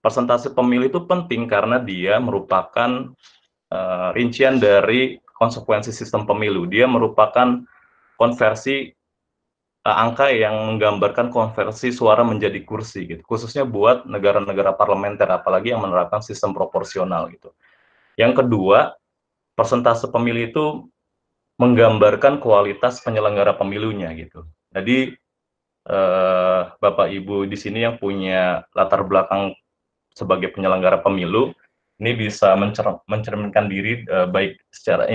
persentase pemilih itu penting karena dia merupakan rincian dari konsekuensi sistem pemilu. Dia merupakan konversi angka yang menggambarkan konversi suara menjadi kursi gitu. Khususnya buat negara-negara parlementer apalagi yang menerapkan sistem proporsional gitu. Yang kedua, persentase pemilih itu menggambarkan kualitas penyelenggara pemilunya gitu. Jadi Bapak Ibu di sini yang punya latar belakang sebagai penyelenggara pemilu ini bisa mencerminkan diri baik secara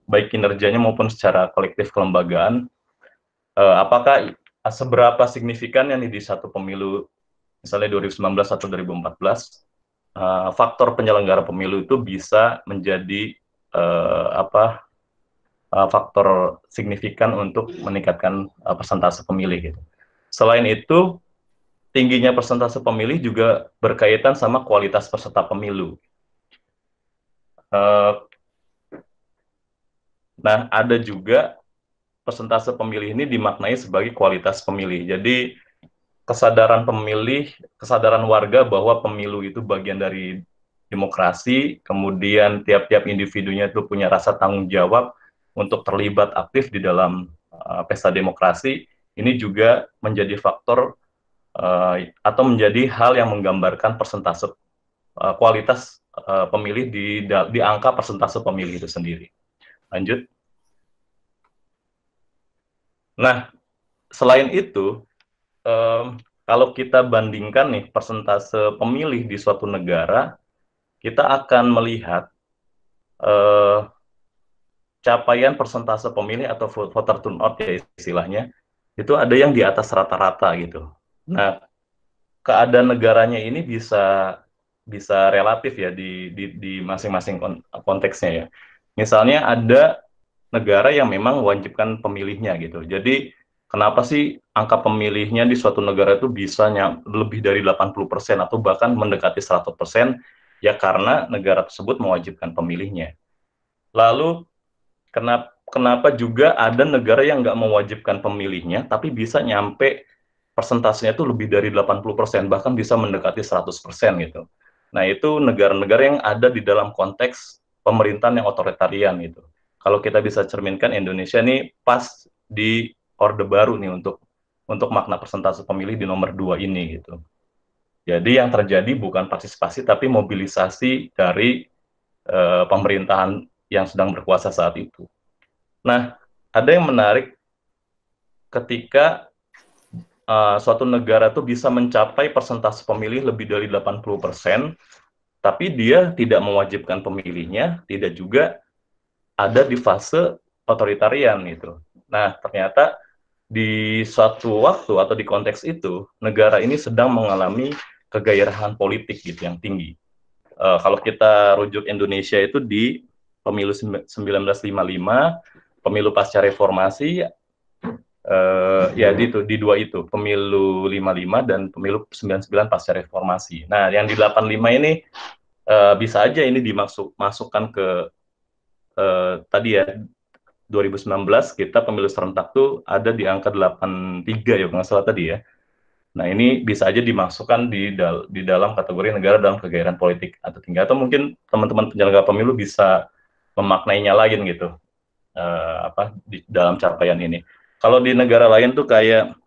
baik kinerjanya maupun secara kolektif kelembagaan. Apakah seberapa signifikannya nih di satu pemilu misalnya 2019 atau 2014 faktor penyelenggara pemilu itu bisa menjadi faktor signifikan untuk meningkatkan persentase pemilih gitu. Selain itu, tingginya persentase pemilih juga berkaitan sama kualitas peserta pemilu. Nah, ada juga persentase pemilih ini dimaknai sebagai kualitas pemilih. Jadi, kesadaran pemilih, kesadaran warga bahwa pemilu itu bagian dari demokrasi, kemudian tiap-tiap individunya itu punya rasa tanggung jawab untuk terlibat aktif di dalam pesta demokrasi, ini juga menjadi faktor atau menjadi hal yang menggambarkan persentase kualitas pemilih di angka persentase pemilih itu sendiri. Lanjut. Nah, selain itu, kalau kita bandingkan nih persentase pemilih di suatu negara, kita akan melihat capaian persentase pemilih atau voter turnout ya istilahnya, itu ada yang di atas rata-rata gitu. Nah, keadaan negaranya ini bisa relatif ya di masing-masing konteksnya ya. Misalnya ada negara yang memang mewajibkan pemilihnya gitu. Jadi kenapa sih angka pemilihnya di suatu negara itu bisa lebih dari 80% atau bahkan mendekati 100%? Ya karena negara tersebut mewajibkan pemilihnya. Lalu kenapa juga ada negara yang nggak mewajibkan pemilihnya, tapi bisa nyampe persentasenya itu lebih dari 80%, bahkan bisa mendekati 100% gitu. Nah, itu negara-negara yang ada di dalam konteks pemerintahan yang otoritarian gitu. Kalau kita bisa cerminkan, Indonesia ini pas di orde baru nih untuk makna persentase pemilih di nomor 2 ini gitu. Jadi yang terjadi bukan partisipasi tapi mobilisasi dari pemerintahan yang sedang berkuasa saat itu. Nah, ada yang menarik ketika suatu negara tuh bisa mencapai persentase pemilih lebih dari 80%, tapi dia tidak mewajibkan pemilihnya, tidak juga ada di fase otoritarian gitu. Nah, ternyata di suatu waktu atau di konteks itu, negara ini sedang mengalami kegairahan politik gitu yang tinggi. Kalau kita rujuk Indonesia itu di pemilu 1955, pemilu pasca reformasi, ya di dua itu, pemilu 55 dan pemilu 99 pasca reformasi. Nah, yang di 85 ini bisa aja ini dimasukkan ke tadi ya 2019 kita pemilu serentak tuh ada di angka 83 ya nggak salah tadi ya. Nah, ini bisa aja dimasukkan di dalam kategori negara dalam kegairahan politik atau tinggi, atau mungkin teman-teman penyelenggara pemilu bisa memaknainya lain gitu di dalam capaian ini. Kalau di negara lain tuh kayak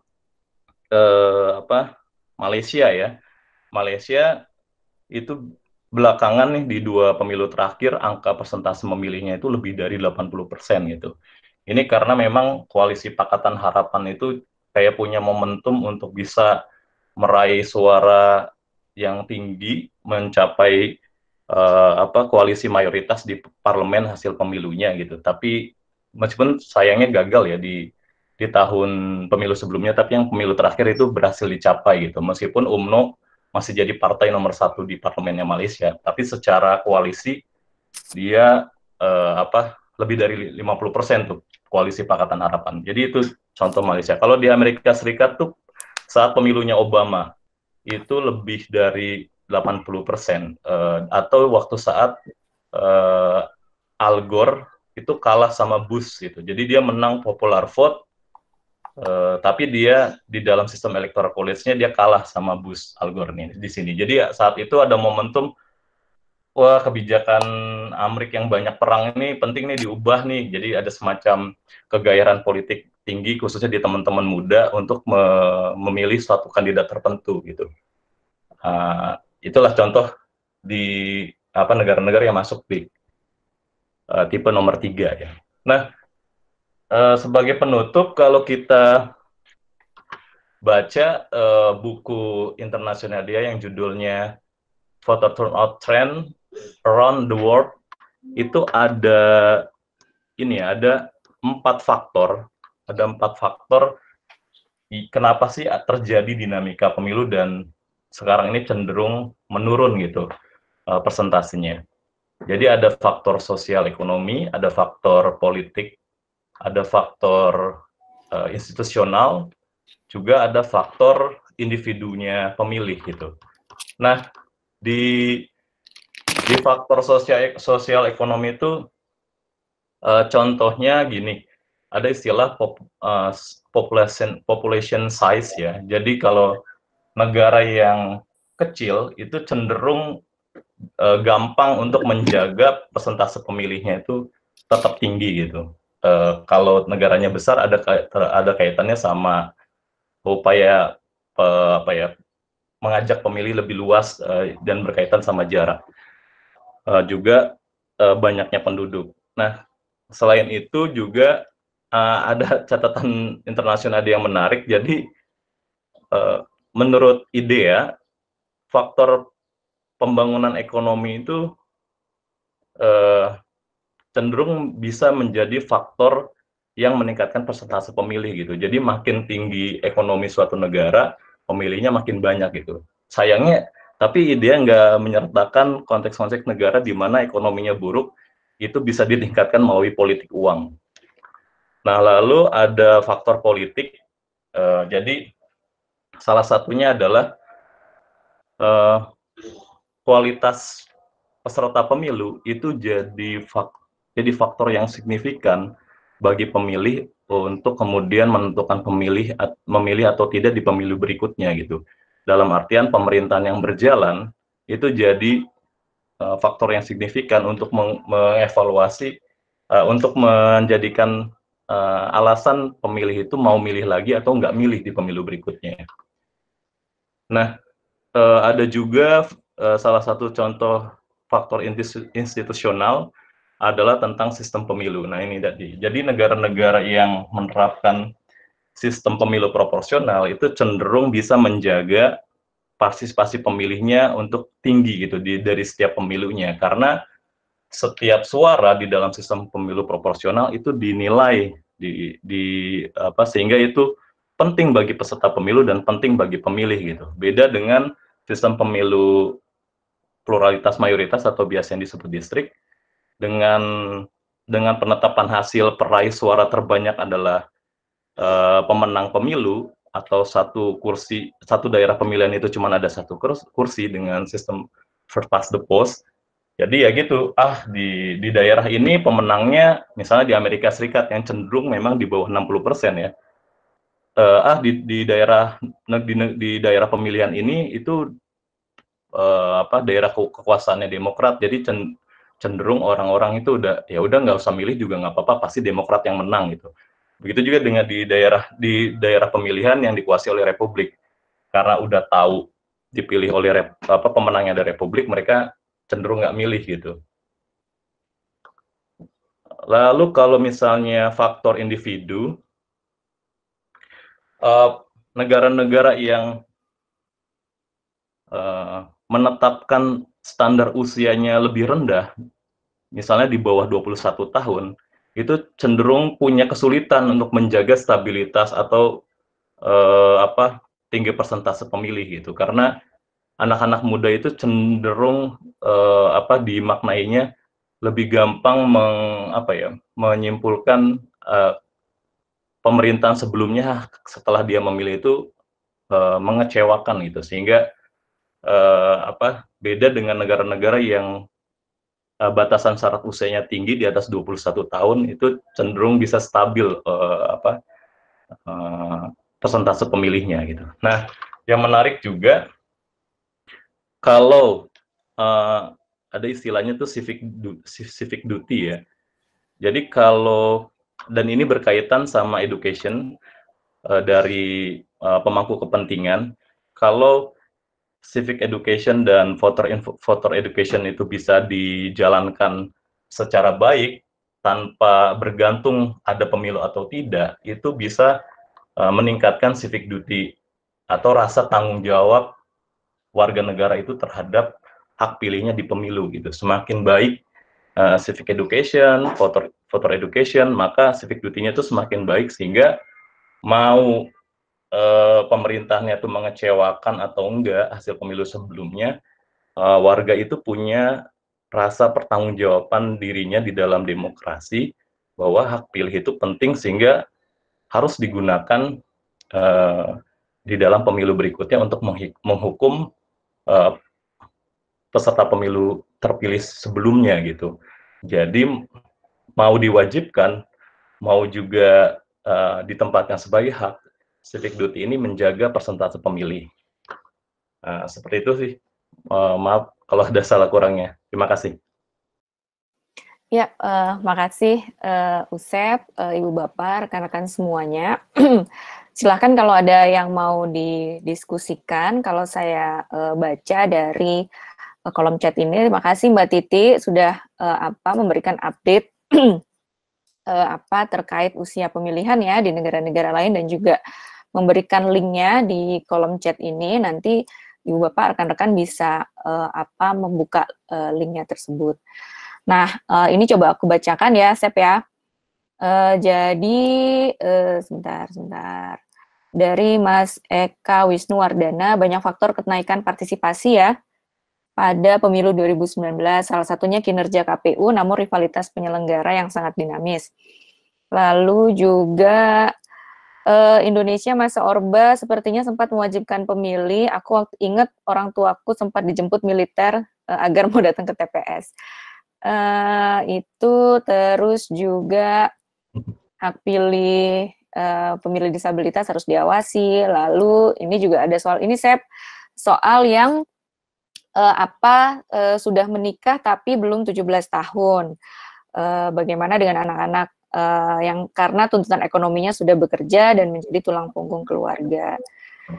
Malaysia ya. Malaysia itu belakangan nih di dua pemilu terakhir angka persentase memilihnya itu lebih dari 80% gitu. Ini karena memang koalisi Pakatan Harapan itu kayak punya momentum untuk bisa meraih suara yang tinggi, mencapai koalisi mayoritas di parlemen hasil pemilunya gitu. Tapi meskipun sayangnya gagal ya di tahun pemilu sebelumnya, tapi yang pemilu terakhir itu berhasil dicapai gitu. Meskipun UMNO masih jadi partai nomor 1 di parlemennya Malaysia, tapi secara koalisi dia lebih dari 50% tuh koalisi Pakatan Harapan. Jadi itu contoh Malaysia. Kalau di Amerika Serikat tuh saat pemilunya Obama itu lebih dari 80%, atau waktu saat Al Gore itu kalah sama Bush gitu. Jadi dia menang popular vote, tapi dia di dalam sistem electoral college-nya dia kalah sama Bush Al Gore nih di sini. Jadi saat itu ada momentum, wah kebijakan Amerika yang banyak perang ini penting nih diubah nih. Jadi ada semacam kegairahan politik tinggi khususnya di teman-teman muda untuk memilih suatu kandidat tertentu gitu. Itulah contoh di apa negara-negara yang masuk di tipe nomor 3 ya. Nah, sebagai penutup kalau kita baca buku internasional dia yang judulnya Voter Turnout Trend Around the World, itu ada ini ya, ada 4 faktor, kenapa sih terjadi dinamika pemilu dan sekarang ini cenderung menurun gitu persentasenya. Jadi ada faktor sosial ekonomi, ada faktor politik, ada faktor institusional, juga ada faktor individunya pemilih gitu. Nah, di faktor sosial ekonomi itu contohnya gini, ada istilah population size ya. Jadi kalau negara yang kecil itu cenderung gampang untuk menjaga persentase pemilihnya itu tetap tinggi gitu. Kalau negaranya besar ada kaitannya sama upaya apa ya mengajak pemilih lebih luas dan berkaitan sama jarak. Juga banyaknya penduduk. Nah, selain itu juga ada catatan internasional yang menarik. Jadi menurut IDEA, faktor pembangunan ekonomi itu cenderung bisa menjadi faktor yang meningkatkan persentase pemilih gitu. Jadi makin tinggi ekonomi suatu negara, pemilihnya makin banyak gitu. Sayangnya, tapi dia nggak menyertakan konteks-konteks negara di mana ekonominya buruk, itu bisa ditingkatkan melalui politik uang. Nah, lalu ada faktor politik, jadi salah satunya adalah kualitas peserta pemilu itu jadi faktor yang signifikan bagi pemilih untuk kemudian menentukan memilih atau tidak di pemilu berikutnya gitu. Dalam artian pemerintahan yang berjalan itu jadi faktor yang signifikan untuk mengevaluasi, untuk menjadikan alasan pemilih itu mau milih lagi atau nggak milih di pemilu berikutnya. Nah, ada juga salah satu contoh faktor institusional adalah tentang sistem pemilu. Nah ini tadi. Jadi negara-negara yang menerapkan sistem pemilu proporsional itu cenderung bisa menjaga partisipasi pemilihnya untuk tinggi gitu dari setiap pemilunya, karena setiap suara di dalam sistem pemilu proporsional itu dinilai sehingga itu penting bagi peserta pemilu dan penting bagi pemilih gitu. Beda dengan sistem pemilu pluralitas mayoritas atau biasa yang disebut distrik, dengan penetapan hasil peraih suara terbanyak adalah pemenang pemilu, atau satu daerah pemilihan itu cuma ada satu kursi dengan sistem first past the post. Jadi ya gitu, di daerah ini pemenangnya misalnya di Amerika Serikat yang cenderung memang di bawah 60% ya. Di daerah pemilihan ini itu daerah kekuasaannya Demokrat, jadi cenderung orang-orang itu udah nggak usah milih juga nggak apa-apa, pasti Demokrat yang menang gitu. Begitu juga dengan di daerah pemilihan yang dikuasai oleh Republik, karena udah tahu dipilih oleh pemenangnya dari Republik, mereka cenderung nggak milih gitu. Lalu kalau misalnya faktor individu, negara-negara yang menetapkan standar usianya lebih rendah, misalnya di bawah 21 tahun, itu cenderung punya kesulitan untuk menjaga stabilitas atau tinggi persentase pemilih gitu, karena anak-anak muda itu cenderung dimaknainya lebih gampang menyimpulkan pemerintahan sebelumnya setelah dia memilih itu mengecewakan gitu, sehingga beda dengan negara-negara yang batasan syarat usianya tinggi di atas 21 tahun itu cenderung bisa stabil persentase pemilihnya gitu. Nah, yang menarik juga kalau ada istilahnya tuh civic duty ya. Jadi kalau dan ini berkaitan sama education dari pemangku kepentingan. Kalau civic education dan voter education itu bisa dijalankan secara baik tanpa bergantung ada pemilu atau tidak, itu bisa meningkatkan civic duty atau rasa tanggung jawab warga negara itu terhadap hak pilihnya di pemilu gitu. Semakin baik civic education, voter education, maka civic duty-nya itu semakin baik sehingga mau pemerintahnya itu mengecewakan atau enggak hasil pemilu sebelumnya, warga itu punya rasa pertanggungjawaban dirinya di dalam demokrasi bahwa hak pilih itu penting sehingga harus digunakan di dalam pemilu berikutnya untuk menghukum peserta pemilu terpilih sebelumnya gitu. Jadi mau diwajibkan, mau juga ditempatkan sebagai hak, civic duty ini menjaga persentase pemilih. Seperti itu sih. Maaf kalau ada salah kurangnya. Terima kasih. Ya, makasih Usep, Ibu Bapak, rekan-rekan semuanya. Silahkan kalau ada yang mau didiskusikan, kalau saya baca dari kolom chat ini. Terima kasih Mbak Titi sudah memberikan update terkait usia pemilihan ya di negara-negara lain dan juga memberikan linknya di kolom chat ini. Nanti Ibu Bapak rekan-rekan bisa membuka linknya tersebut. Nah, ini coba aku bacakan ya, Sep ya. Jadi sebentar. Dari Mas Eka Wisnuwardana, banyak faktor kenaikan partisipasi ya pada pemilu 2019, salah satunya kinerja KPU, namun rivalitas penyelenggara yang sangat dinamis. Lalu juga Indonesia masa Orba sepertinya sempat mewajibkan pemilih. Aku ingat orang tuaku sempat dijemput militer agar mau datang ke TPS. Itu terus juga hak pilih pemilih disabilitas harus diawasi. Lalu ini juga ada soal ini, Sep, soal yang sudah menikah tapi belum 17 tahun. Bagaimana dengan anak-anak yang karena tuntutan ekonominya sudah bekerja dan menjadi tulang punggung keluarga.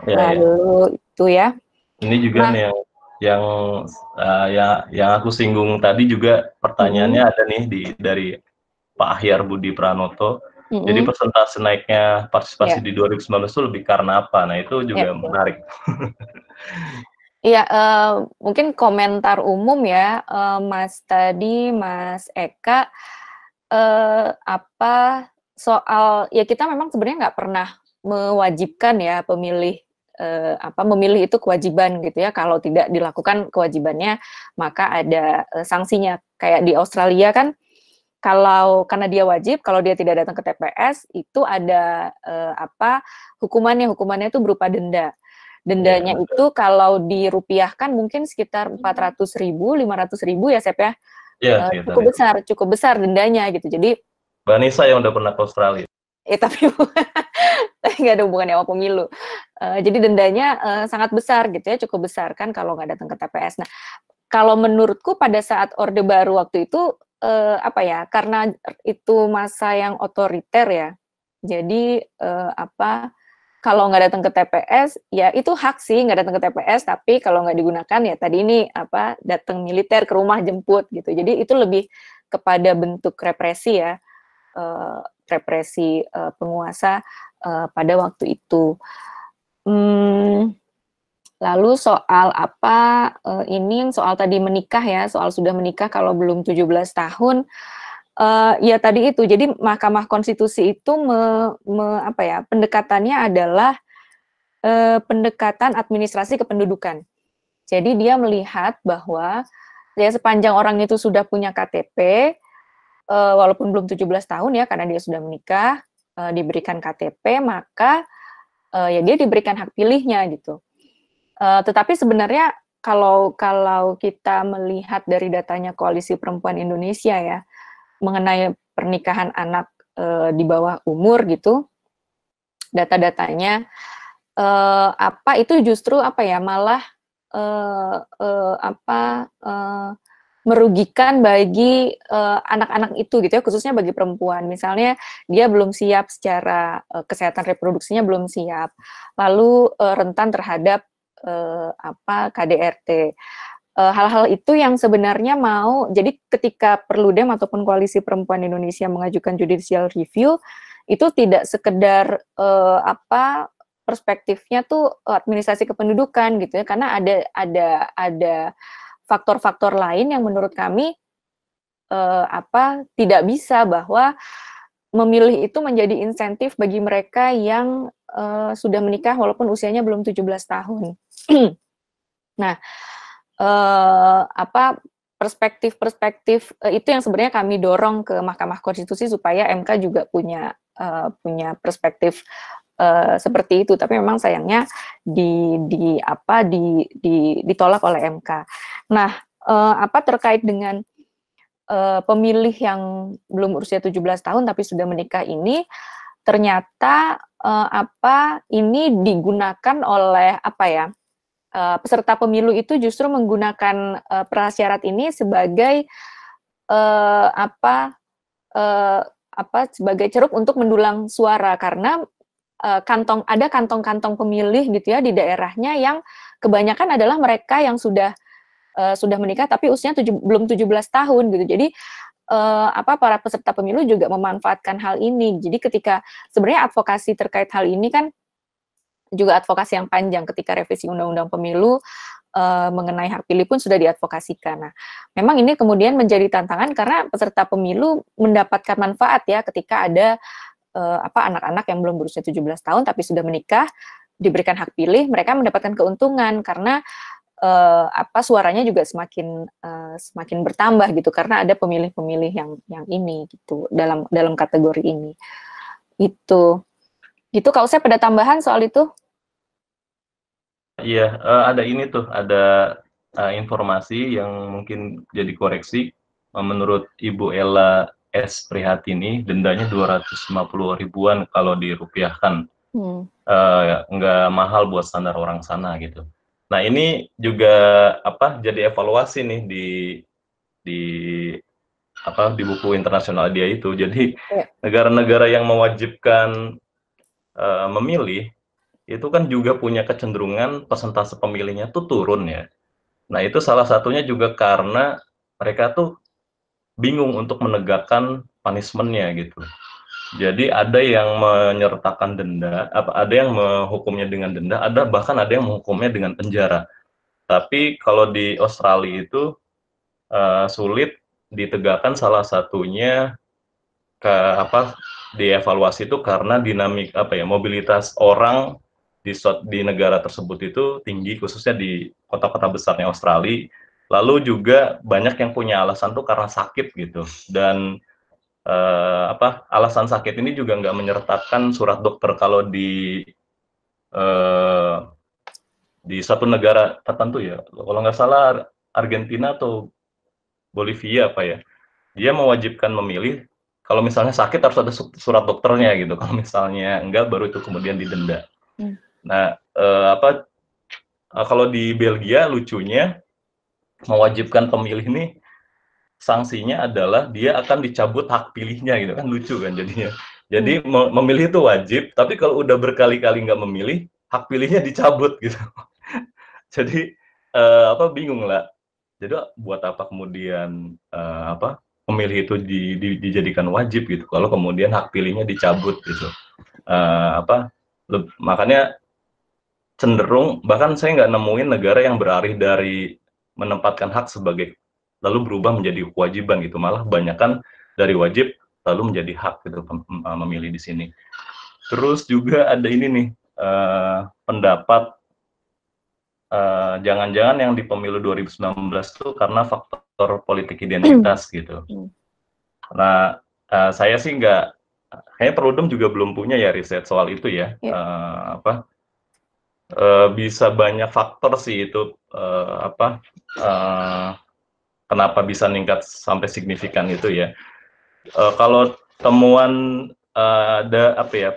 Lalu itu ya. Ini juga nih yang aku singgung tadi juga pertanyaannya ada nih dari Pak Ahyar Budi Pranoto. Jadi persentase naiknya partisipasi di 2019 itu lebih karena apa? Nah itu juga menarik. Iya, mungkin komentar umum ya, Mas Eka, soal ya kita memang sebenarnya nggak pernah mewajibkan ya memilih itu kewajiban gitu ya. Kalau tidak dilakukan kewajibannya, maka ada sanksinya. Kayak di Australia kan, karena dia wajib, kalau dia tidak datang ke TPS itu ada hukumannya itu berupa denda. Dendanya itu kalau dirupiahkan mungkin sekitar 400.000, 500.000 ya, Sep ya. Cukup besar dendanya gitu. Jadi Mbak Nisa yang udah pernah ke Australia. Tapi nggak ada hubungannya sama pemilu. Jadi dendanya sangat besar gitu ya, cukup besar kan kalau nggak datang ke TPS. Nah, kalau menurutku pada saat Orde Baru waktu itu karena itu masa yang otoriter ya. Jadi kalau nggak datang ke TPS, ya itu hak sih nggak datang ke TPS, tapi kalau nggak digunakan ya tadi ini datang militer ke rumah jemput gitu. Jadi itu lebih kepada bentuk represi ya, represi penguasa pada waktu itu. Lalu soal soal tadi menikah ya, soal sudah menikah kalau belum 17 tahun. Ya tadi itu, jadi Mahkamah Konstitusi itu pendekatannya adalah pendekatan administrasi kependudukan. Jadi dia melihat bahwa ya sepanjang orang itu sudah punya KTP, walaupun belum 17 tahun ya, karena dia sudah menikah, diberikan KTP, maka ya dia diberikan hak pilihnya gitu. Tetapi sebenarnya kalau kita melihat dari datanya Koalisi Perempuan Indonesia ya mengenai pernikahan anak di bawah umur gitu, data-datanya apa itu justru apa ya malah merugikan bagi anak-anak itu gitu ya, khususnya bagi perempuan. Misalnya dia belum siap secara kesehatan reproduksinya belum siap, lalu rentan terhadap KDRT. Hal-hal itu yang sebenarnya jadi ketika Perludem ataupun Koalisi Perempuan Indonesia mengajukan judicial review, itu tidak sekedar perspektifnya tuh administrasi kependudukan gitu ya, karena ada faktor-faktor lain yang menurut kami tidak bisa, bahwa memilih itu menjadi insentif bagi mereka yang sudah menikah walaupun usianya belum 17 tahun. Nah, perspektif-perspektif itu yang sebenarnya kami dorong ke Mahkamah Konstitusi supaya MK juga punya perspektif seperti itu, tapi memang sayangnya ditolak oleh MK. Nah, terkait dengan pemilih yang belum usia 17 tahun tapi sudah menikah ini, ternyata ini digunakan oleh peserta pemilu itu justru menggunakan prasyarat ini sebagai sebagai ceruk untuk mendulang suara, karena ada kantong-kantong pemilih gitu ya di daerahnya yang kebanyakan adalah mereka yang sudah menikah tapi usianya belum 17 tahun gitu. Jadi para peserta pemilu juga memanfaatkan hal ini. Jadi ketika sebenarnya advokasi terkait hal ini kan juga advokasi yang panjang, ketika revisi Undang-Undang Pemilu mengenai hak pilih pun sudah diadvokasikan. Nah, memang ini kemudian menjadi tantangan karena peserta pemilu mendapatkan manfaat ya ketika ada anak-anak yang belum berusia 17 tahun tapi sudah menikah, diberikan hak pilih, mereka mendapatkan keuntungan karena suaranya juga semakin bertambah gitu, karena ada pemilih-pemilih yang ini gitu dalam kategori ini. Itu Kak Usep, ada tambahan soal itu? Iya, ada ini tuh, ada informasi yang mungkin jadi koreksi. Menurut Ibu Ella S. Prihatini, dendanya 250 ribuan kalau dirupiahkan. Nggak mahal buat standar orang sana gitu. Nah, ini juga jadi evaluasi nih di buku internasional dia itu. Jadi negara-negara yang mewajibkan memilih itu kan juga punya kecenderungan persentase pemilihnya tuh turun ya. Nah, itu salah satunya juga karena mereka tuh bingung untuk menegakkan punishment-nya gitu. Jadi ada yang menyertakan denda, ada yang menghukumnya dengan denda, bahkan ada yang menghukumnya dengan penjara. Tapi kalau di Australia itu sulit ditegakkan, salah satunya dievaluasi itu karena dinamik mobilitas orang di negara tersebut itu tinggi, khususnya di kota-kota besarnya Australia. Lalu juga banyak yang punya alasan tuh karena sakit gitu, dan alasan sakit ini juga nggak menyertakan surat dokter. Kalau di satu negara tertentu ya, kalau nggak salah Argentina atau Bolivia dia mewajibkan memilih, kalau misalnya sakit harus ada surat dokternya gitu, kalau misalnya enggak baru itu kemudian didenda. Nah, kalau di Belgia lucunya mewajibkan pemilih ini sanksinya adalah dia akan dicabut hak pilihnya gitu kan, lucu kan jadinya. Jadi memilih itu wajib, tapi kalau udah berkali-kali nggak memilih, hak pilihnya dicabut gitu. Jadi bingung lah. Jadi buat apa kemudian pemilih itu dijadikan wajib gitu, kalau kemudian hak pilihnya dicabut gitu. Makanya cenderung, bahkan saya nggak nemuin negara yang beralih dari menempatkan hak sebagai lalu berubah menjadi kewajiban gitu, malah kebanyakan dari wajib lalu menjadi hak gitu memilih di sini. Terus juga ada ini nih pendapat jangan-jangan yang di pemilu 2019 itu karena faktor politik identitas gitu. Nah, saya sih kayaknya Perludem juga belum punya ya riset soal itu ya. Bisa banyak faktor sih itu, eee, kenapa bisa meningkat sampai signifikan itu ya. Kalau temuan, ada apa ya,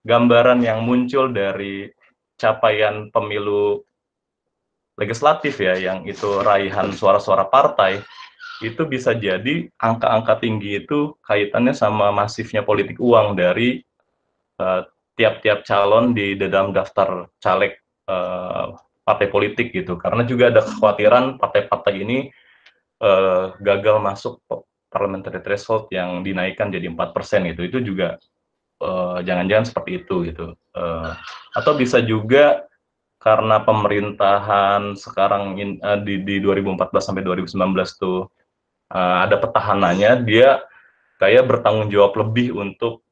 gambaran yang muncul dari capaian pemilu legislatif ya, yang itu raihan suara-suara partai, itu bisa jadi angka-angka tinggi itu kaitannya sama masifnya politik uang dari eh, tiap-tiap calon di dalam daftar caleg partai politik gitu. Karena juga ada kekhawatiran partai-partai ini gagal masuk parliamentary threshold yang dinaikkan jadi 4% gitu. Itu juga jangan-jangan seperti itu gitu. Atau bisa juga karena pemerintahan sekarang di 2014 sampai 2019 tuh ada petahananya, dia kayak bertanggung jawab lebih untuk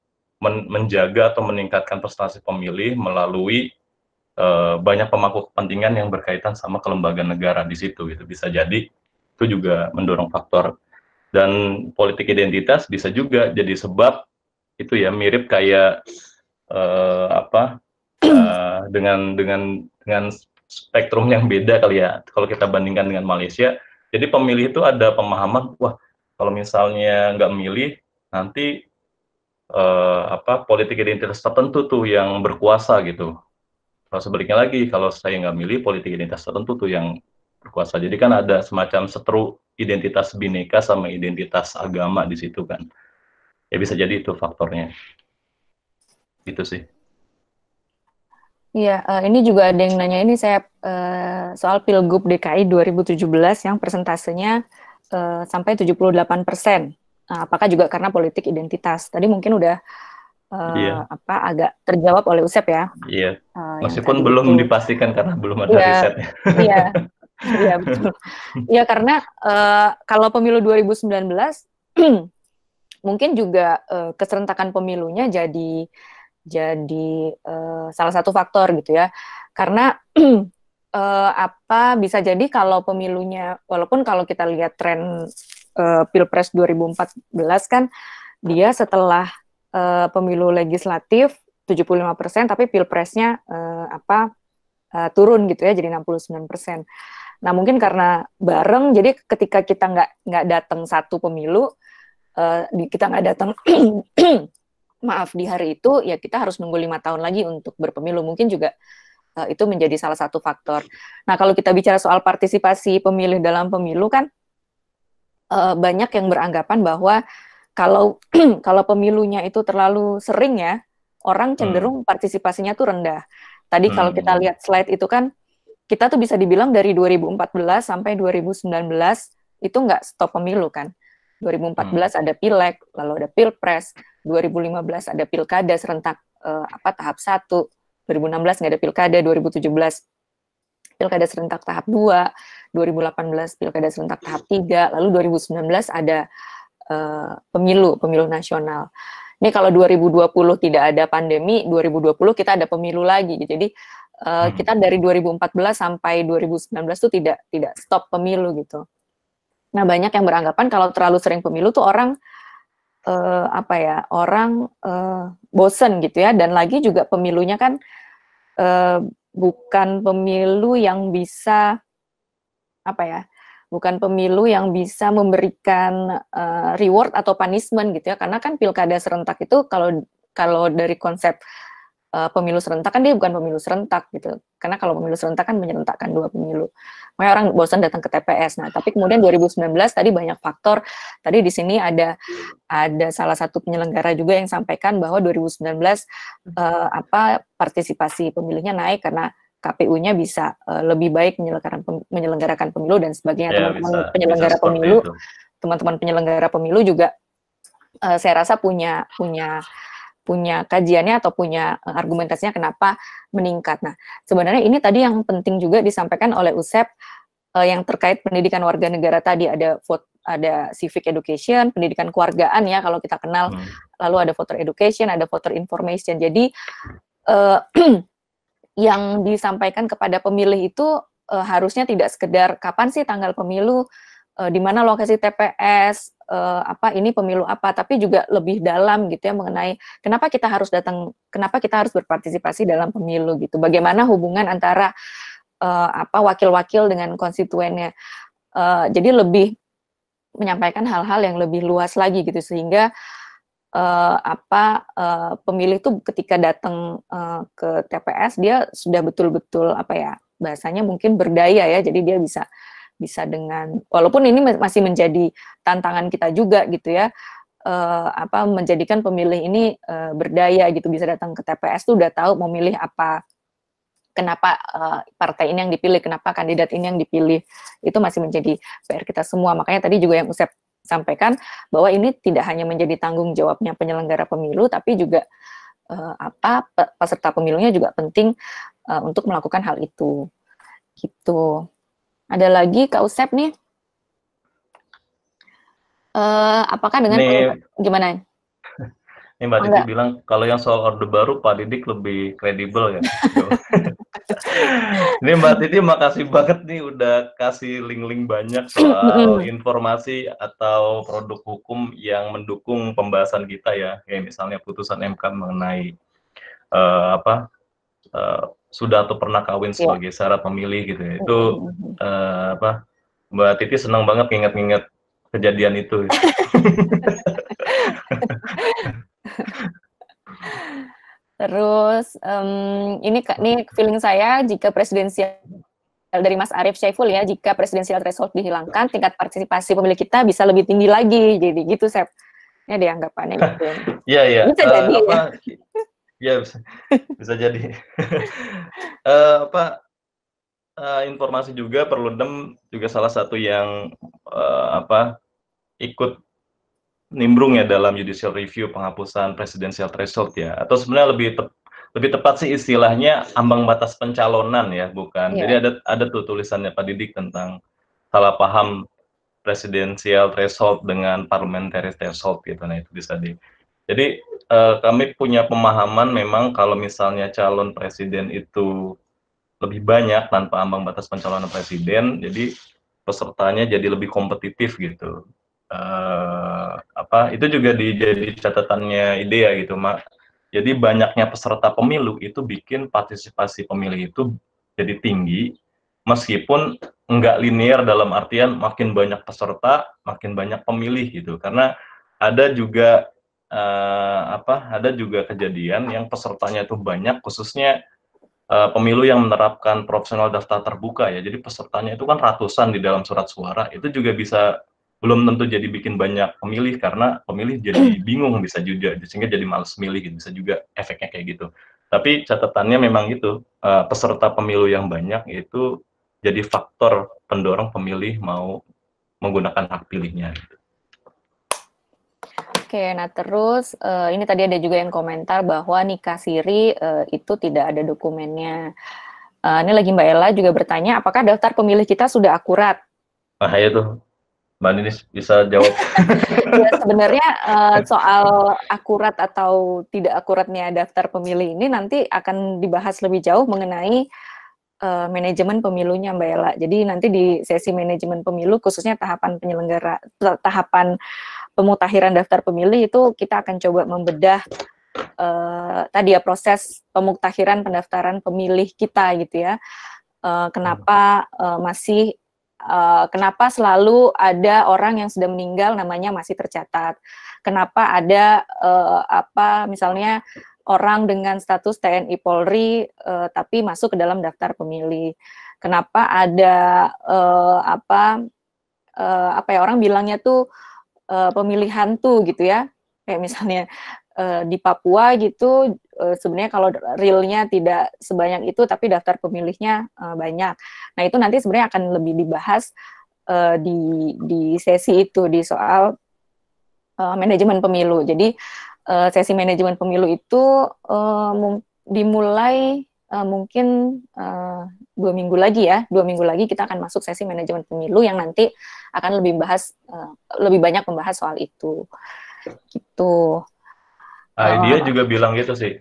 menjaga atau meningkatkan prestasi pemilih melalui banyak pemangku kepentingan yang berkaitan sama kelembagaan negara di situ gitu. Bisa jadi itu juga mendorong faktor. Dan politik identitas bisa juga jadi sebab itu ya, mirip kayak eh, apa dengan spektrum yang beda kali ya kalau kita bandingkan dengan Malaysia. Jadi pemilih itu ada pemahaman, wah kalau misalnya nggak milih nanti politik identitas tertentu tuh yang berkuasa gitu. Kalau sebaliknya lagi, kalau saya nggak milih, politik identitas tertentu tuh yang berkuasa. Jadi kan ada semacam seteru identitas bineka sama identitas agama di situ kan. Ya bisa jadi itu faktornya. Gitu sih. Iya, ini juga ada yang nanya ini saya soal Pilgub DKI 2017 yang persentasenya sampai 78%. Nah, apakah juga karena politik identitas? Tadi mungkin udah Iya, agak terjawab oleh Usep ya, iya. yang Meskipun tadi belum itu. dipastikan karena belum ada Iya, risetnya. iya, iya betul. Iya karena kalau pemilu 2019 mungkin juga keserentakan pemilunya jadi salah satu faktor gitu ya. Karena bisa jadi kalau pemilunya, walaupun kalau kita lihat tren Pilpres 2014 kan dia setelah pemilu legislatif 75%, tapi Pilpresnya turun gitu ya jadi 69%. Nah mungkin karena bareng, jadi ketika kita nggak datang satu pemilu, kita nggak datang maaf di hari itu, ya kita harus nunggu 5 tahun lagi untuk berpemilu. Mungkin juga itu menjadi salah satu faktor. Nah kalau kita bicara soal partisipasi pemilih dalam pemilu kan banyak yang beranggapan bahwa kalau kalau pemilunya itu terlalu sering ya, orang Hmm. cenderung partisipasinya tuh rendah. Tadi kalau kita Hmm. lihat slide itu kan, kita tuh bisa dibilang dari 2014 sampai 2019 itu nggak stop pemilu kan. Hmm. 2014 ada pileg, lalu ada pilpres, 2015 ada pilkada serentak tahap 1, 2016 nggak ada pilkada, 2017 pilkada serentak tahap 2, 2018 pilkada serentak tahap 3, lalu 2019 ada pemilu nasional. Ini kalau 2020 tidak ada pandemi, 2020 kita ada pemilu lagi. Jadi Hmm. kita dari 2014 sampai 2019 tuh tidak stop pemilu gitu. Nah banyak yang beranggapan kalau terlalu sering pemilu tuh orang bosen gitu ya. Dan lagi juga pemilunya kan bukan pemilu yang bisa bukan pemilu yang bisa memberikan reward atau punishment gitu ya, karena kan pilkada serentak itu kalau kalau dari konsep pemilu serentak kan dia bukan pemilu serentak gitu, karena kalau pemilu serentak kan menyerentakkan dua pemilu, makanya orang bosan datang ke TPS. Nah tapi kemudian 2019 tadi banyak faktor, tadi di sini ada salah satu penyelenggara juga yang sampaikan bahwa 2019 partisipasi pemilihnya naik karena KPU-nya bisa lebih baik menyelenggarakan pemilu dan sebagainya. Ya bisa bisa Penyelenggara seperti pemilu, itu. teman-teman penyelenggara pemilu juga saya rasa punya kajiannya atau punya argumentasinya kenapa meningkat. Nah, sebenarnya ini tadi yang penting juga disampaikan oleh Usep yang terkait pendidikan warga negara tadi, ada civic education, pendidikan keluargaan ya kalau kita kenal, Hmm. lalu ada voter education, ada voter information. Jadi yang disampaikan kepada pemilih itu harusnya tidak sekedar kapan sih tanggal pemilu, di mana lokasi TPS, ini pemilu apa, tapi juga lebih dalam gitu ya mengenai kenapa kita harus datang, kenapa kita harus berpartisipasi dalam pemilu gitu. Bagaimana hubungan antara wakil-wakil dengan konstituennya. Jadi lebih menyampaikan hal-hal yang lebih luas lagi gitu, sehingga pemilih itu ketika datang ke TPS dia sudah betul-betul bahasanya mungkin berdaya ya, jadi dia bisa dengan, walaupun ini masih menjadi tantangan kita juga gitu ya, menjadikan pemilih ini berdaya gitu, bisa datang ke TPS tuh udah tahu mau milih apa, kenapa partai ini yang dipilih, kenapa kandidat ini yang dipilih, itu masih menjadi PR kita semua. Makanya tadi juga yang Usep sampaikan bahwa ini tidak hanya menjadi tanggung jawabnya penyelenggara pemilu, tapi juga peserta pemilunya juga penting untuk melakukan hal itu. Gitu. Ada lagi Kak Usep nih? Apakah dengan gimana? Ini Mbak Titi bilang kalau yang soal Orde Baru Pak Didik lebih kredibel ya. Ini Mbak Titi makasih banget nih udah kasih link-link banyak soal informasi atau produk hukum yang mendukung pembahasan kita ya. Kayak misalnya putusan MK mengenai sudah atau pernah kawin sebagai syarat pemilih gitu ya. Itu Mbak Titi senang banget nginget-nginget kejadian itu. Terus ini feeling saya jika presidensial dari Mas Arief Syaiful ya, jika presidensial threshold dihilangkan, tingkat partisipasi pemilih kita bisa lebih tinggi lagi. Jadi gitu, Sep. Ini dianggapannya gitu. Iya, iya. Bisa jadi ya. Ya bisa jadi. Informasi juga Perludem juga salah satu yang ikut nimbrung ya dalam judicial review penghapusan presidensial threshold ya, atau sebenarnya lebih tepat sih istilahnya ambang batas pencalonan ya, bukan. Jadi ada tuh tulisannya Pak Didik tentang salah paham presidensial threshold dengan parliamentary threshold gitu. Nah itu bisa jadi kami punya pemahaman memang kalau misalnya calon presiden itu lebih banyak tanpa ambang batas pencalonan presiden, jadi pesertanya jadi lebih kompetitif gitu. Itu juga jadi catatannya IDEA gitu, Mak. Jadi banyaknya peserta pemilu itu bikin partisipasi pemilih itu jadi tinggi, meskipun nggak linear dalam artian makin banyak peserta, makin banyak pemilih gitu. Karena ada juga kejadian yang pesertanya itu banyak, khususnya pemilu yang menerapkan proporsional daftar terbuka ya. Jadi pesertanya itu kan ratusan di dalam surat suara, itu juga bisa belum tentu jadi bikin banyak pemilih karena pemilih jadi bingung, bisa juga sehingga jadi malas milih gitu, bisa juga efeknya kayak gitu. Tapi catatannya memang itu peserta pemilu yang banyak itu jadi faktor pendorong pemilih mau menggunakan hak pilihnya. Oke, nah terus ini tadi ada juga yang komentar bahwa nikah siri itu tidak ada dokumennya. Ini lagi Mbak Ella juga bertanya, apakah daftar pemilih kita sudah akurat? Nah ya tuh, Mbak Ninis bisa jawab. Ya, sebenarnya soal akurat atau tidak akuratnya daftar pemilih ini nanti akan dibahas lebih jauh mengenai manajemen pemilunya Mbak Ella. Jadi nanti di sesi manajemen pemilu, khususnya tahapan pemutahiran daftar pemilih itu kita akan coba membedah tadi ya proses pemutahiran pendaftaran pemilih kita gitu ya. Kenapa kenapa selalu ada orang yang sudah meninggal namanya masih tercatat? Kenapa ada misalnya orang dengan status TNI Polri tapi masuk ke dalam daftar pemilih? Kenapa ada orang bilangnya tuh pemilih hantu gitu ya? Kayak misalnya di Papua gitu sebenarnya kalau realnya tidak sebanyak itu tapi daftar pemilihnya banyak. Nah itu nanti sebenarnya akan lebih dibahas di sesi itu, di soal manajemen pemilu. Jadi sesi manajemen pemilu itu dimulai mungkin 2 minggu lagi ya, 2 minggu lagi kita akan masuk sesi manajemen pemilu yang nanti akan lebih banyak membahas soal itu. Gitu. Dia juga bilang gitu sih,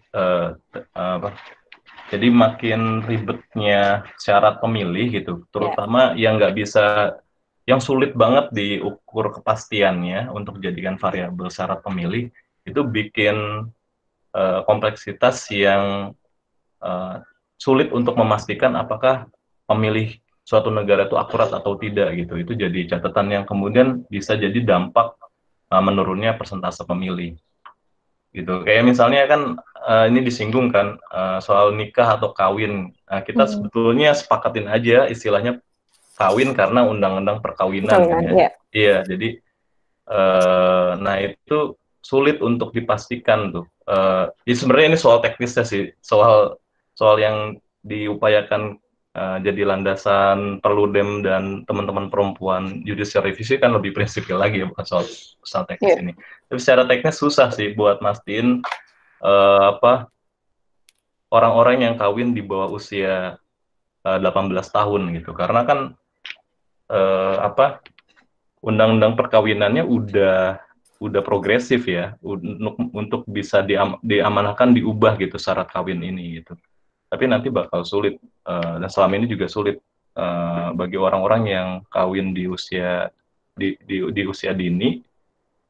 jadi makin ribetnya syarat pemilih gitu, terutama yang nggak bisa yang sulit banget diukur kepastiannya untuk dijadikan variabel syarat pemilih, itu bikin kompleksitas yang uh, sulit untuk memastikan apakah pemilih suatu negara itu akurat atau tidak gitu. Itu jadi catatan yang kemudian bisa jadi dampak menurunnya persentase pemilih gitu. Kayak misalnya kan ini disinggung kan soal nikah atau kawin. Nah, kita Hmm. sebetulnya sepakatin aja istilahnya kawin karena undang-undang perkawinan kan Perkawinan, ya. ya. Iya, jadi nah itu sulit untuk dipastikan tuh. Ya sebenarnya ini soal teknisnya sih, soal soal yang diupayakan jadi landasan Perludem dan teman-teman perempuan judicial revisi kan lebih prinsipil lagi ya, bukan soal soal teknis Ya. ini. Tapi secara teknis susah sih buat mastiin apa orang-orang yang kawin di bawah usia 18 tahun gitu. Karena kan apa undang-undang perkawinannya udah progresif ya untuk bisa diamanahkan diubah gitu syarat kawin ini gitu. Tapi nanti bakal sulit dan selama ini juga sulit bagi orang-orang yang kawin di usia di usia dini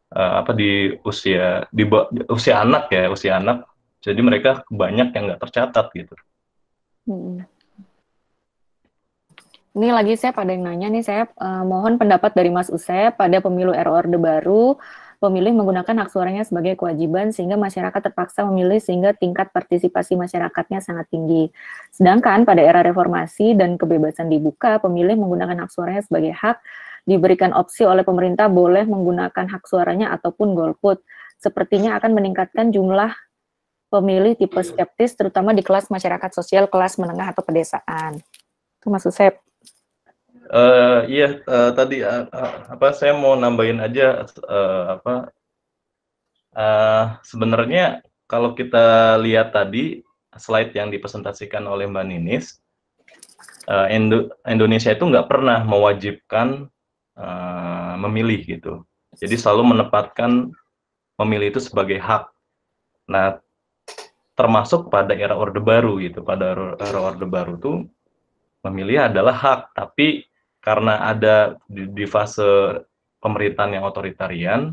apa di usia anak ya usia anak. Jadi mereka banyak yang nggak tercatat gitu. Hmm. Ini lagi saya pada yang nanya nih, saya mohon pendapat dari Mas Usep pada pemilu RO Orde Baru, pemilih menggunakan hak suaranya sebagai kewajiban sehingga masyarakat terpaksa memilih sehingga tingkat partisipasi masyarakatnya sangat tinggi. Sedangkan pada era reformasi dan kebebasan dibuka, pemilih menggunakan hak suaranya sebagai hak, diberikan opsi oleh pemerintah boleh menggunakan hak suaranya ataupun golput. Sepertinya akan meningkatkan jumlah pemilih tipe skeptis, terutama di kelas masyarakat sosial, kelas menengah atau pedesaan. Itu Mas Usep. Iya tadi apa saya mau nambahin aja apa sebenarnya kalau kita lihat tadi slide yang dipresentasikan oleh Mbak Ninis, Indonesia itu nggak pernah mewajibkan memilih gitu. Jadi selalu menempatkan memilih itu sebagai hak. Nah, termasuk pada era Orde Baru gitu. Pada era Orde Baru tuh memilih adalah hak, tapi karena ada di fase pemerintahan yang otoritarian,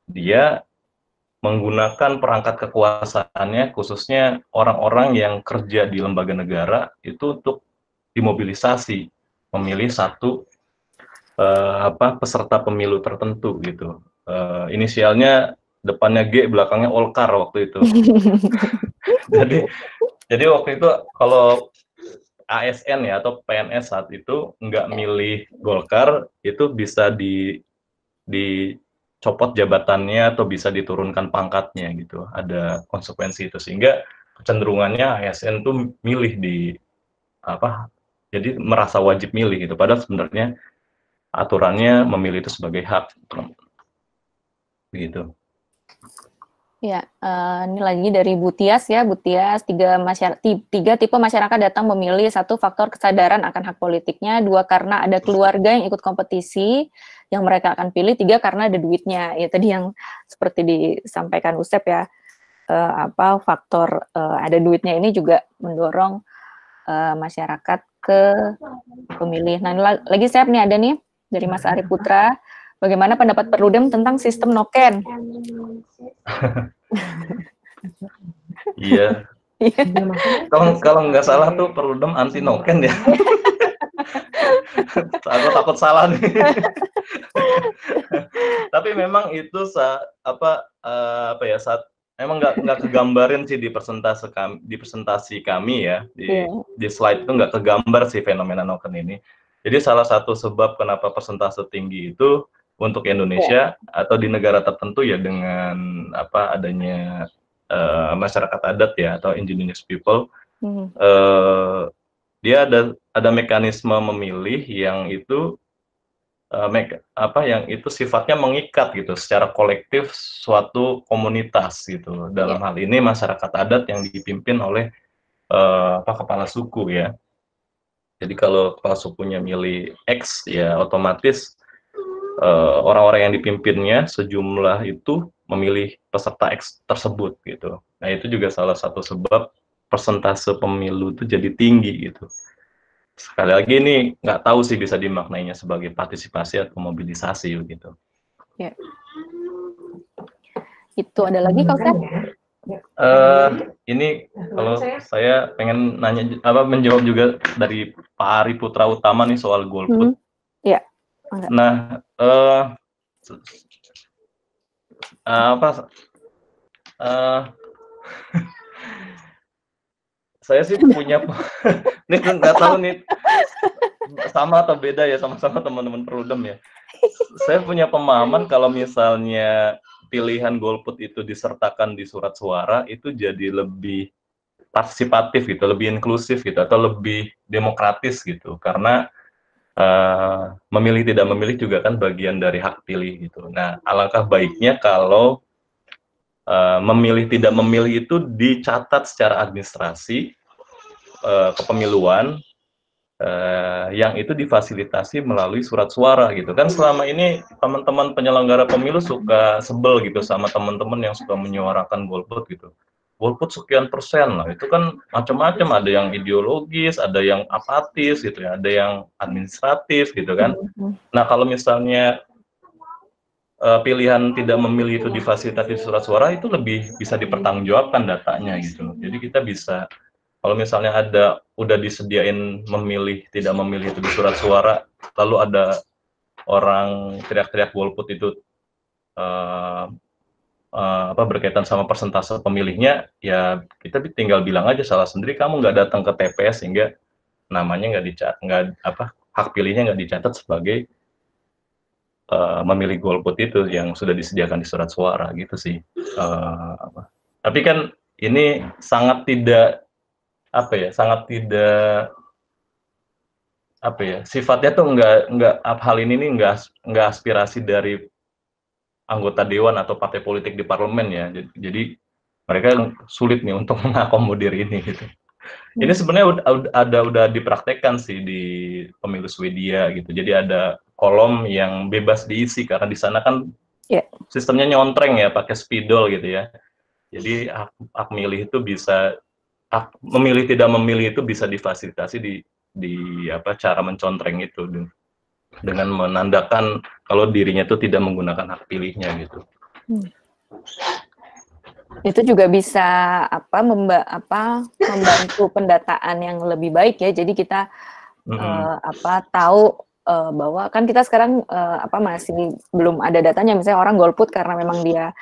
dia menggunakan perangkat kekuasaannya, khususnya orang-orang yang kerja di lembaga negara, itu untuk dimobilisasi, memilih satu apa peserta pemilu tertentu gitu. Inisialnya depannya G, belakangnya Olkar waktu itu. jadi jadi waktu itu kalau ASN ya atau PNS saat itu nggak milih Golkar itu bisa dicopot jabatannya atau bisa diturunkan pangkatnya gitu. Ada konsekuensi itu sehingga kecenderungannya ASN tuh milih di apa? Jadi merasa wajib milih gitu. Padahal sebenarnya aturannya memilih itu sebagai hak begitu. Ya, ini lagi dari Butias ya, Butias, tiga tipe masyarakat datang memilih, satu faktor kesadaran akan hak politiknya, dua karena ada keluarga yang ikut kompetisi yang mereka akan pilih, tiga karena ada duitnya. Ya tadi yang seperti disampaikan Usep ya, apa faktor ada duitnya ini juga mendorong masyarakat ke pemilih. Nah, lagi saya nih ada nih dari Mas Arif Putra. Bagaimana pendapat Perludem tentang sistem noken? Iya. Kalau nggak salah tuh Perludem anti noken ya. Aku takut salah nih. Tapi memang itu apa ya saat emang nggak kegambarin sih di presentasi kami ya di slide itu nggak kegambar sih fenomena noken ini. Jadi salah satu sebab kenapa persentase tinggi itu untuk Indonesia atau di negara tertentu ya dengan apa adanya masyarakat adat ya atau indigenous people dia ada mekanisme memilih yang itu yang itu sifatnya mengikat gitu secara kolektif suatu komunitas gitu. Dalam hal ini masyarakat adat yang dipimpin oleh kepala suku ya. Jadi kalau kepala sukunya milih X ya otomatis orang-orang yang dipimpinnya sejumlah itu memilih peserta X tersebut gitu. Nah itu juga salah satu sebab persentase pemilu itu jadi tinggi gitu. sekali lagi ini nggak tahu sih bisa dimaknainya sebagai partisipasi atau mobilisasi gitu. Ya. Itu ada lagi Kak Ustaz? Ini kalau saya pengen nanya menjawab juga dari Pak Ari Putra Utama nih soal golput. Ya. Nah, saya sih punya ini nggak tahu nih sama atau beda ya, sama-sama teman-teman Perludem ya. Saya punya pemahaman kalau misalnya pilihan golput itu disertakan di surat suara itu jadi lebih partisipatif gitu, lebih inklusif gitu, atau lebih demokratis gitu, karena memilih tidak memilih juga kan bagian dari hak pilih gitu. Nah, alangkah baiknya kalau memilih tidak memilih itu dicatat secara administrasi kepemiluan yang itu difasilitasi melalui surat suara gitu kan. Selama ini teman-teman penyelenggara pemilu suka sebel gitu sama teman-teman yang suka menyuarakan golput gitu. Golput sekian persen lah, itu kan macam-macam, ada yang ideologis, ada yang apatis gitu ya, ada yang administratif gitu kan. Nah, kalau misalnya pilihan tidak memilih itu difasilitasi surat suara, itu lebih bisa dipertanggungjawabkan datanya gitu. Jadi kita bisa, kalau misalnya udah disediain memilih tidak memilih itu di surat suara, lalu ada orang teriak-teriak golput itu berkaitan sama persentase pemilihnya, ya kita tinggal bilang aja salah sendiri, kamu nggak datang ke TPS sehingga namanya hak pilihnya nggak dicatat sebagai memilih golput itu yang sudah disediakan di surat suara gitu sih. Tapi kan ini sangat tidak sifatnya tuh hal ini nih nggak aspirasi dari anggota dewan atau partai politik di parlemen ya. Jadi mereka sulit nih untuk mengakomodir ini gitu. Ini sebenarnya udah dipraktekkan sih di pemilu Swedia gitu. Jadi ada kolom yang bebas diisi karena di sana kan sistemnya nyontreng ya, pakai spidol gitu ya. Jadi hak milih itu bisa, memilih tidak memilih itu bisa difasilitasi di cara mencontreng itu dengan menandakan kalau dirinya itu tidak menggunakan hak pilihnya gitu. Itu juga bisa membantu pendataan yang lebih baik ya. Jadi kita tahu bahwa kan kita sekarang masih belum ada datanya, misalnya orang golput karena memang dia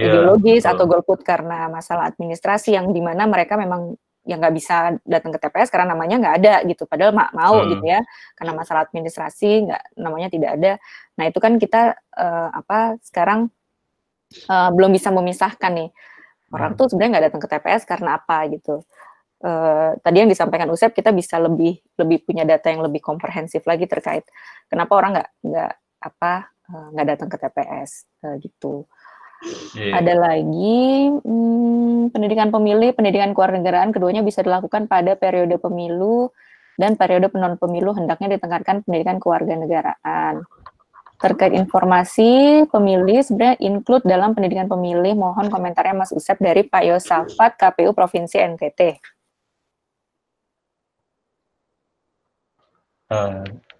ideologis atau golput karena masalah administrasi yang dimana mereka memang yang nggak bisa datang ke TPS karena namanya nggak ada gitu, padahal mau gitu ya, karena masalah administrasi namanya tidak ada. Nah itu kan kita sekarang belum bisa memisahkan nih orang tuh sebenarnya nggak datang ke TPS karena apa gitu. Tadi yang disampaikan Usep, kita bisa lebih punya data yang lebih komprehensif lagi terkait kenapa orang nggak datang ke TPS gitu. Ada lagi pendidikan pemilih, pendidikan kewarganegaraan, keduanya bisa dilakukan pada periode pemilu dan periode non pemilu, hendaknya ditingkatkan pendidikan kewarganegaraan. Terkait informasi pemilih sebenarnya include dalam pendidikan pemilih, mohon komentarnya Mas Usep dari Pak Yosafat, KPU Provinsi NTT.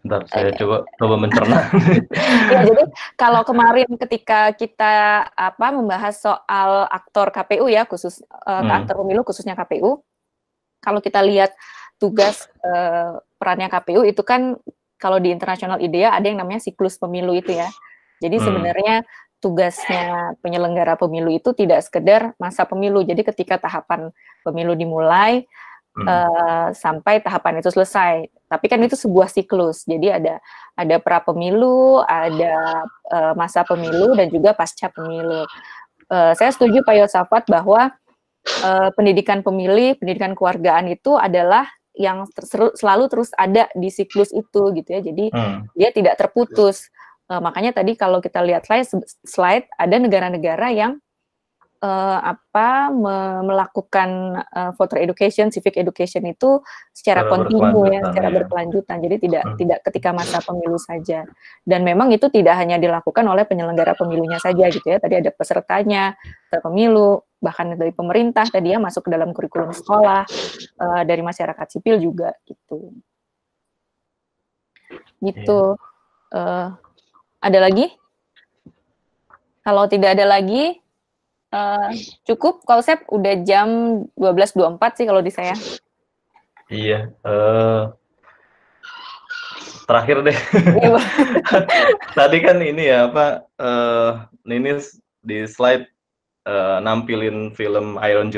Bentar, saya coba mencerna. Ya, jadi kalau kemarin ketika kita membahas soal aktor KPU ya, khusus aktor pemilu khususnya KPU, kalau kita lihat tugas perannya KPU itu kan kalau di International IDEA ada yang namanya siklus pemilu itu ya. Jadi sebenarnya tugasnya penyelenggara pemilu itu tidak sekedar masa pemilu. Jadi ketika tahapan pemilu dimulai sampai tahapan itu selesai. Tapi kan itu sebuah siklus. Jadi ada pra pemilu, ada masa pemilu dan juga pasca pemilu. Saya setuju Pak Yosafat bahwa pendidikan pemilih, pendidikan kewargaan itu adalah yang selalu terus ada di siklus itu gitu ya. Jadi dia tidak terputus. Makanya tadi kalau kita lihat slide ada negara-negara yang melakukan voter education, civic education itu secara kontinu ya, secara berkelanjutan. Jadi tidak ketika masa pemilu saja. Dan memang itu tidak hanya dilakukan oleh penyelenggara pemilunya saja gitu ya. Tadi ada pesertanya, peserta pemilu, bahkan dari pemerintah tadi ya, masuk ke dalam kurikulum sekolah, dari masyarakat sipil juga gitu. Gitu. Ada lagi? Kalau tidak ada lagi, cukup. Kalau Sep udah jam 12.24 sih kalau di saya. Iya, terakhir deh. Tadi kan ini ya apa, ini di slide nampilin film Iron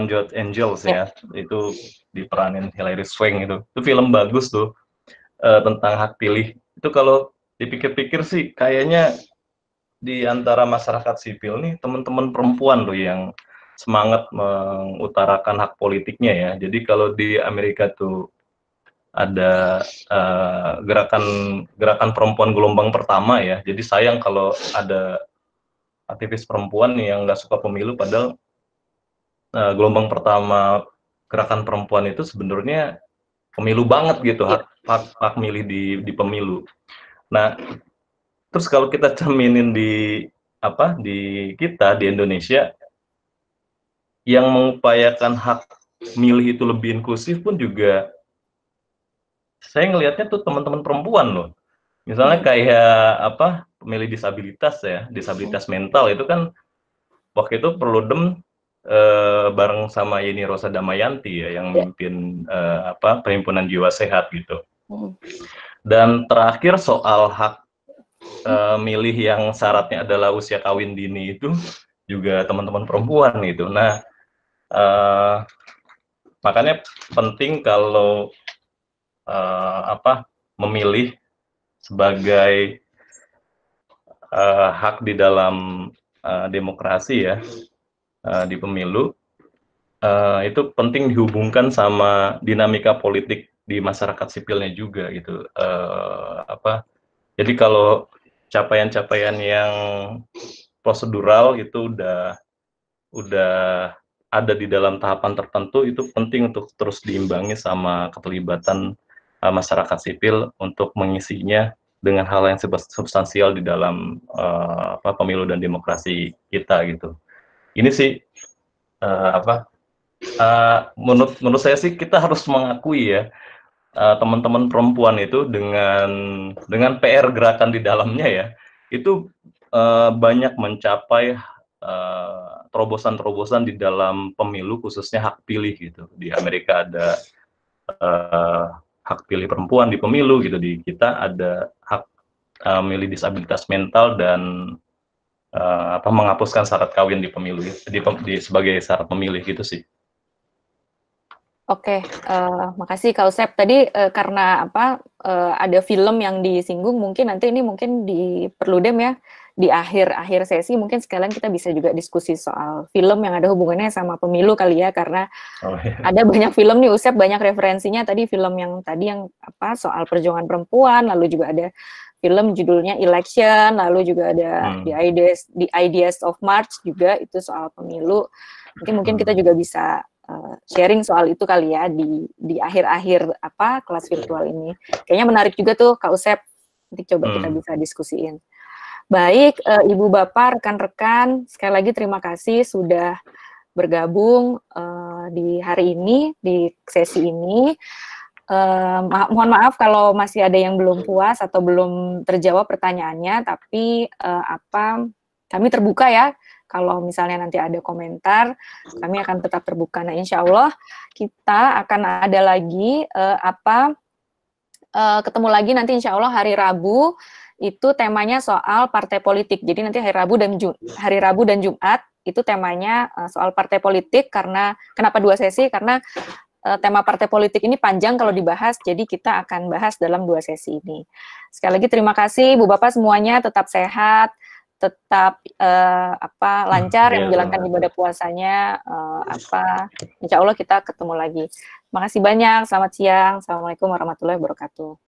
Jot Angels ya, itu diperanin Hilary Swank itu film bagus tuh, tentang hak pilih. Itu kalau dipikir-pikir sih kayaknya di antara masyarakat sipil nih teman-teman perempuan loh yang semangat mengutarakan hak politiknya ya. Jadi kalau di Amerika tuh ada gerakan perempuan gelombang pertama ya. Jadi sayang kalau ada aktivis perempuan yang nggak suka pemilu, padahal gelombang pertama gerakan perempuan itu sebenarnya pemilu banget gitu, hak milih di pemilu. Nah, terus kalau kita cerminin di kita di Indonesia yang mengupayakan hak milih itu lebih inklusif pun juga saya ngelihatnya tuh teman-teman perempuan loh. Misalnya kayak pemilih disabilitas ya, disabilitas mental itu kan waktu itu Perludem bareng sama Yeni Rosa Damayanti ya yang memimpin Perhimpunan Jiwa Sehat gitu. Dan terakhir soal hak milih yang syaratnya adalah usia kawin dini itu juga teman-teman perempuan gitu. Nah, makanya penting kalau memilih sebagai hak di dalam demokrasi ya, di pemilu, itu penting dihubungkan sama dinamika politik di masyarakat sipilnya juga gitu. Jadi kalau capaian-capaian yang prosedural itu udah ada di dalam tahapan tertentu, itu penting untuk terus diimbangi sama keterlibatan masyarakat sipil untuk mengisinya dengan hal yang substansial di dalam pemilu dan demokrasi kita gitu. Ini sih menurut saya sih kita harus mengakui ya, teman-teman perempuan itu dengan PR gerakan di dalamnya ya, itu banyak mencapai terobosan-terobosan di dalam pemilu khususnya hak pilih gitu. Di Amerika ada hak pilih perempuan di pemilu gitu, di kita ada hak milih disabilitas mental dan menghapuskan syarat kawin di pemilu sebagai syarat pemilih gitu sih. Oke, makasih Kak Usep. Tadi karena ada film yang disinggung, mungkin nanti ini mungkin di Perludem ya, di akhir sesi mungkin sekalian kita bisa juga diskusi soal film yang ada hubungannya sama pemilu kali ya, karena ada banyak film nih Usep, banyak referensinya. Tadi film yang soal perjuangan perempuan, lalu juga ada film judulnya Election, lalu juga ada The Ideas of March juga itu soal pemilu. Mungkin kita juga bisa sharing soal itu kali ya di akhir-akhir kelas virtual ini. Kayaknya menarik juga tuh Kak Usep. Nanti coba kita bisa diskusiin. Baik, Ibu Bapak, rekan-rekan, sekali lagi terima kasih sudah bergabung di hari ini, di sesi ini. Mohon maaf kalau masih ada yang belum puas atau belum terjawab pertanyaannya, tapi kami terbuka ya. Kalau misalnya nanti ada komentar, kami akan tetap terbuka. Nah, insya Allah kita akan ada lagi ketemu lagi nanti insya Allah hari Rabu, itu temanya soal partai politik. Jadi nanti hari Rabu dan Jumat itu temanya soal partai politik. Karena kenapa 2 sesi? Karena tema partai politik ini panjang kalau dibahas, jadi kita akan bahas dalam 2 sesi ini. Sekali lagi terima kasih Bu Bapak semuanya, tetap sehat, tetap lancar yang menjalankan ibadah puasanya. Insya Allah kita ketemu lagi. Terima kasih banyak. Selamat siang. Assalamualaikum warahmatullahi wabarakatuh.